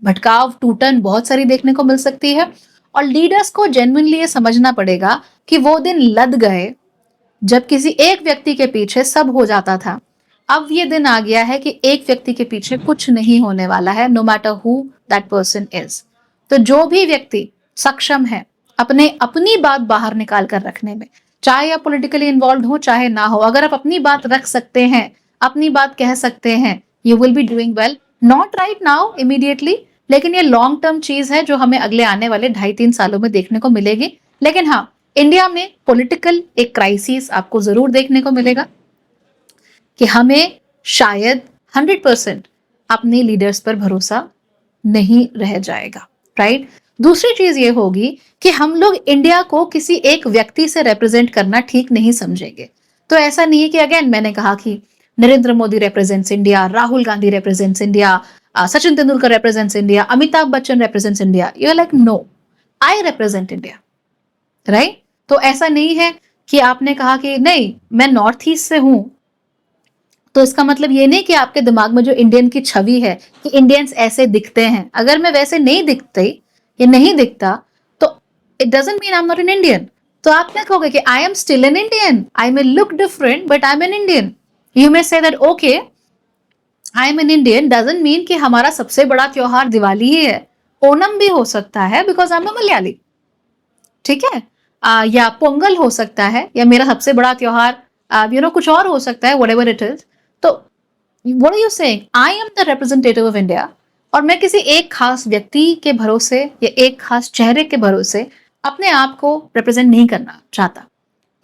भटकाव, टूटन बहुत सारी देखने को मिल सकती है। और लीडर्स को जेन्युइनली ये समझना पड़ेगा कि वो दिन लद गए जब किसी एक व्यक्ति के पीछे सब हो जाता था। अब ये दिन आ गया है कि एक व्यक्ति के पीछे कुछ नहीं होने वाला है, no matter who that person is. तो जो भी व्यक्ति सक्षम है अपनी बात बाहर निकाल कर रखने में, चाहे आप पॉलिटिकली इन्वॉल्व हो चाहे ना हो, अगर आप अपनी बात रख सकते हैं, अपनी बात कह सकते हैं, you will be doing well. Not right now immediately, लेकिन ये लॉन्ग टर्म चीज है जो हमें अगले आने वाले 2.5-3 सालों में देखने को मिलेगी। लेकिन हाँ, इंडिया में पॉलिटिकल एक क्राइसिस आपको जरूर देखने को मिलेगा कि हमें शायद 100% अपने लीडर्स पर भरोसा नहीं रह जाएगा। राइट? दूसरी चीज ये होगी कि हम लोग इंडिया को किसी एक व्यक्ति से रिप्रेजेंट करना ठीक नहीं समझेंगे। तो ऐसा नहीं है कि अगेन मैंने कहा कि Narendra Modi represents India, Rahul Gandhi represents India, Sachin Tendulkar represents India, Amitabh Bachchan represents India. You are like no, I represent India. Right? तो ऐसा नहीं है कि आपने कहा कि नहीं मैं नॉर्थ ईस्ट से हूं तो इसका मतलब ये नहीं कि आपके दिमाग में जो इंडियन की छवि है कि इंडियंस ऐसे दिखते हैं, अगर मैं वैसे नहीं दिखती या नहीं दिखता तो it doesn't mean I am not an Indian. तो आप क्या कहोगे कि I am still an Indian, I may look different but I am an Indian. You may say that okay I am an Indian doesn't mean कि हमारा सबसे बड़ा त्योहार दिवाली ही है, ओनम भी हो सकता है because I am a Malayali, ठीक है। या पोंगल हो सकता है, या मेरा सबसे बड़ा त्योहार कुछ और हो सकता है, व्हाटएवर इट इज। तो what are you saying, I am the representative of India, और मैं किसी एक खास व्यक्ति के भरोसे या एक खास चेहरे के भरोसे अपने आप को रिप्रेजेंट नहीं करना चाहता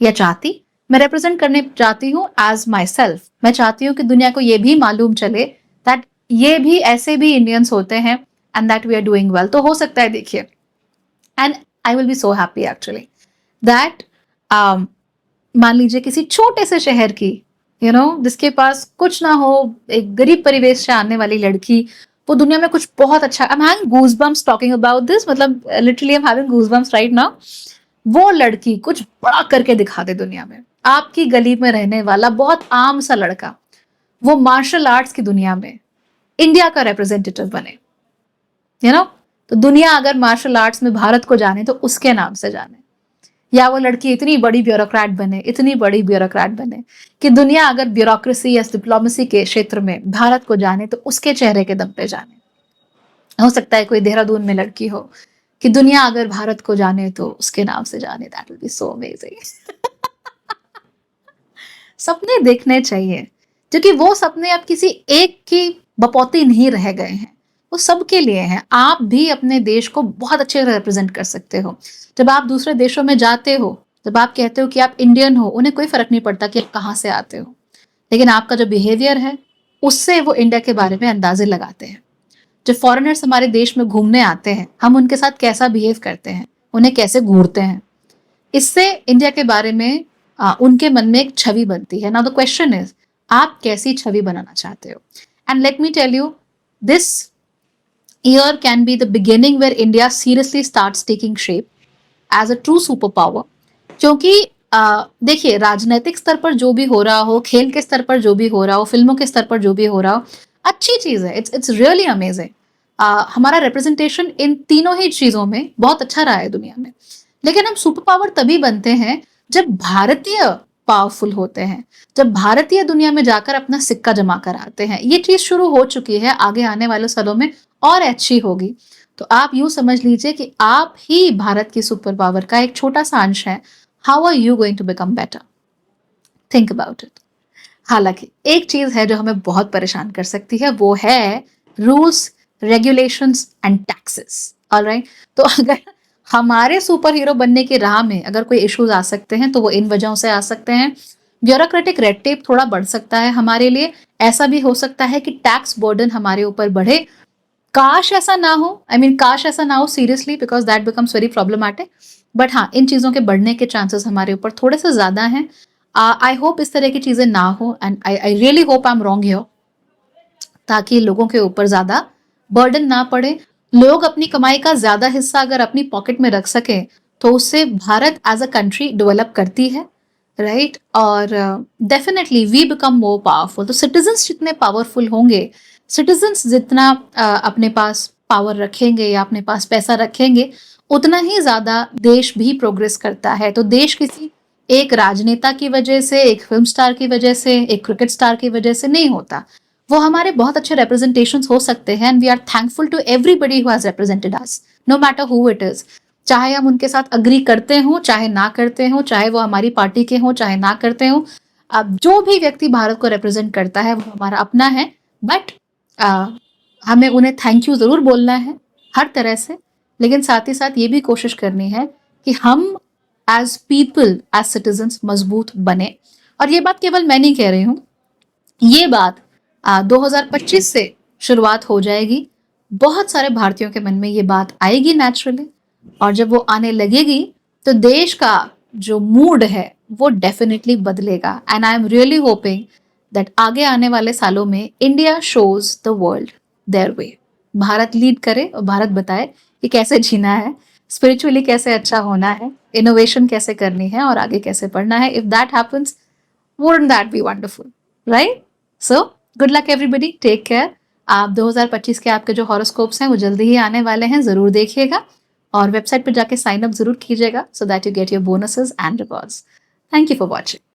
या चाहती। मैं रिप्रेजेंट करने चाहती हूँ एज माई सेल्फ। मैं चाहती हूँ कि दुनिया को ये भी मालूम चले दैट ये भी ऐसे भी इंडियंस होते हैं and that we are doing well. तो हो सकता है, देखिए, and I will be so happy actually that मान लीजिए किसी छोटे से शहर की जिसके पास कुछ ना हो, एक गरीब परिवेश से आने वाली लड़की, वो दुनिया में कुछ बहुत अच्छा, I am having goosebumps talking about this, मतलब literally I am having goosebumps right now. वो लड़की कुछ बड़ा करके दिखा दे दुनिया में, आपकी गली में रहने वाला बहुत आम सा लड़का, वो मार्शल आर्ट्स की दुनिया में इंडिया का रिप्रेजेंटेटिव बने, तो दुनिया अगर मार्शल आर्ट्स में भारत को जाने तो उसके नाम से जाने। या वो लड़की इतनी बड़ी ब्यूरोक्रेट बने, इतनी बड़ी ब्यूरोक्रेट बने कि दुनिया अगर ब्यूरोक्रेसी या डिप्लोमेसी के क्षेत्र में भारत को जाने तो उसके चेहरे के दम पे जाने। हो सकता है कोई देहरादून में लड़की हो कि दुनिया अगर भारत को जाने तो उसके नाम से जाने। That will be so amazing. सपने देखने चाहिए, क्योंकि वो सपने अब किसी एक की बपौती नहीं रह गए हैं, वो सबके लिए हैं। आप भी अपने देश को बहुत अच्छे से रिप्रेजेंट कर सकते हो। जब आप दूसरे देशों में जाते हो, जब आप कहते हो कि आप इंडियन हो, उन्हें कोई फर्क नहीं पड़ता कि आप कहाँ से आते हो, लेकिन आपका जो बिहेवियर है उससे वो इंडिया के बारे में अंदाजे लगाते हैं। जो फॉरेनर्स हमारे देश में घूमने आते हैं, हम उनके साथ कैसा बिहेव करते हैं, उन्हें कैसे घूरते हैं, इससे इंडिया के बारे में उनके मन में एक छवि बनती है। नाउ द क्वेश्चन इज, आप कैसी छवि बनाना चाहते हो? And let me tell you, this year can be the beginning where India seriously starts taking shape as a true superpower। क्योंकि देखिए, राजनीतिक स्तर पर जो भी हो रहा हो, खेल के स्तर पर जो भी हो रहा हो, फिल्मों के स्तर पर जो भी हो रहा हो, अच्छी चीज है, इट्स रियली अमेजिंग। हमारा रिप्रेजेंटेशन इन तीनों ही चीजों में बहुत अच्छा रहा है दुनिया में। लेकिन हम सुपर पावर तभी बनते हैं जब भारतीय पावरफुल होते हैं, जब भारतीय दुनिया में जाकर अपना सिक्का जमा कर आते हैं। ये चीज शुरू हो चुकी है, आगे आने वाले सालों में और अच्छी होगी। तो आप यूं समझ लीजिए कि आप ही भारत की सुपर पावर का एक छोटा सा अंश है। How are you going to become better? Think about it. हालांकि एक चीज है जो हमें बहुत परेशान कर सकती है, वो है rules, regulations and taxes. Alright, तो अगर हमारे सुपर हीरो बनने की राह में अगर कोई इश्यूज आ सकते हैं तो वो इन वजहों से आ सकते हैं। ब्यूरोक्रेटिक रेड टेप थोड़ा बढ़ सकता है हमारे लिए। ऐसा भी हो सकता है कि टैक्स बर्डन हमारे ऊपर बढ़े। काश ऐसा ना हो, काश ऐसा ना हो seriously, because that becomes very problematic. But हाँ, इन चीजों के बढ़ने के चांसेस हमारे ऊपर थोड़े से ज्यादा हैं। आई होप इस तरह की चीजें ना हो, and I really hope I am wrong here, ताकि लोगों के ऊपर ज्यादा बर्डन ना पड़े। लोग अपनी कमाई का ज्यादा हिस्सा अगर अपनी पॉकेट में रख सके तो उससे Bharat as a country develop करती है, राइट? और definitely we become more powerful. तो सिटीजन्स जितने पावरफुल होंगे, सिटीजन्स जितना अपने पास पावर रखेंगे या अपने पास पैसा रखेंगे, उतना ही ज्यादा देश भी प्रोग्रेस करता है। तो देश किसी एक राजनेता की वजह से, एक फिल्म स्टार की वजह से, एक क्रिकेट स्टार की वजह से नहीं होता। वो हमारे बहुत अच्छे रिप्रेजेंटेशंस हो सकते हैं, and we are thankful to everybody who has represented us, no matter who it is. चाहे हम उनके साथ अग्री करते हो, चाहे ना करते हो, चाहे वो हमारी पार्टी के हो, चाहे ना करते हो। अब जो भी व्यक्ति भारत को रिप्रेजेंट करता है वो हमारा अपना है। बट हमें उन्हें थैंक यू जरूर बोलना है हर तरह से, लेकिन साथ ही साथ ये भी कोशिश करनी है कि हम एज पीपल, एज सिटीजन्स मजबूत बने। और ये बात केवल मैं नहीं कह रही हूँ, ये बात 2025 से शुरुआत हो जाएगी। बहुत सारे भारतीयों के मन में ये बात आएगी नेचुरली, और जब वो आने लगेगी तो देश का जो मूड है वो डेफिनेटली बदलेगा। And I am really hoping that आगे आने वाले सालों में India shows the world their way. Bharat lead करे और भारत बताए कि कैसे जीना है, स्पिरिचुअली कैसे अच्छा होना है, इनोवेशन कैसे करनी है और आगे कैसे बढ़ना है। If that happens, wouldn't that be wonderful, right? So good luck everybody, take care. आप 2025 के आपके जो हॉरोस्कोप्स हैं वो जल्दी ही आने वाले हैं, ज़रूर देखिएगा और वेबसाइट पे जाके साइन अप ज़रूर कीजिएगा so that you get your bonuses and rewards. Thank you for watching.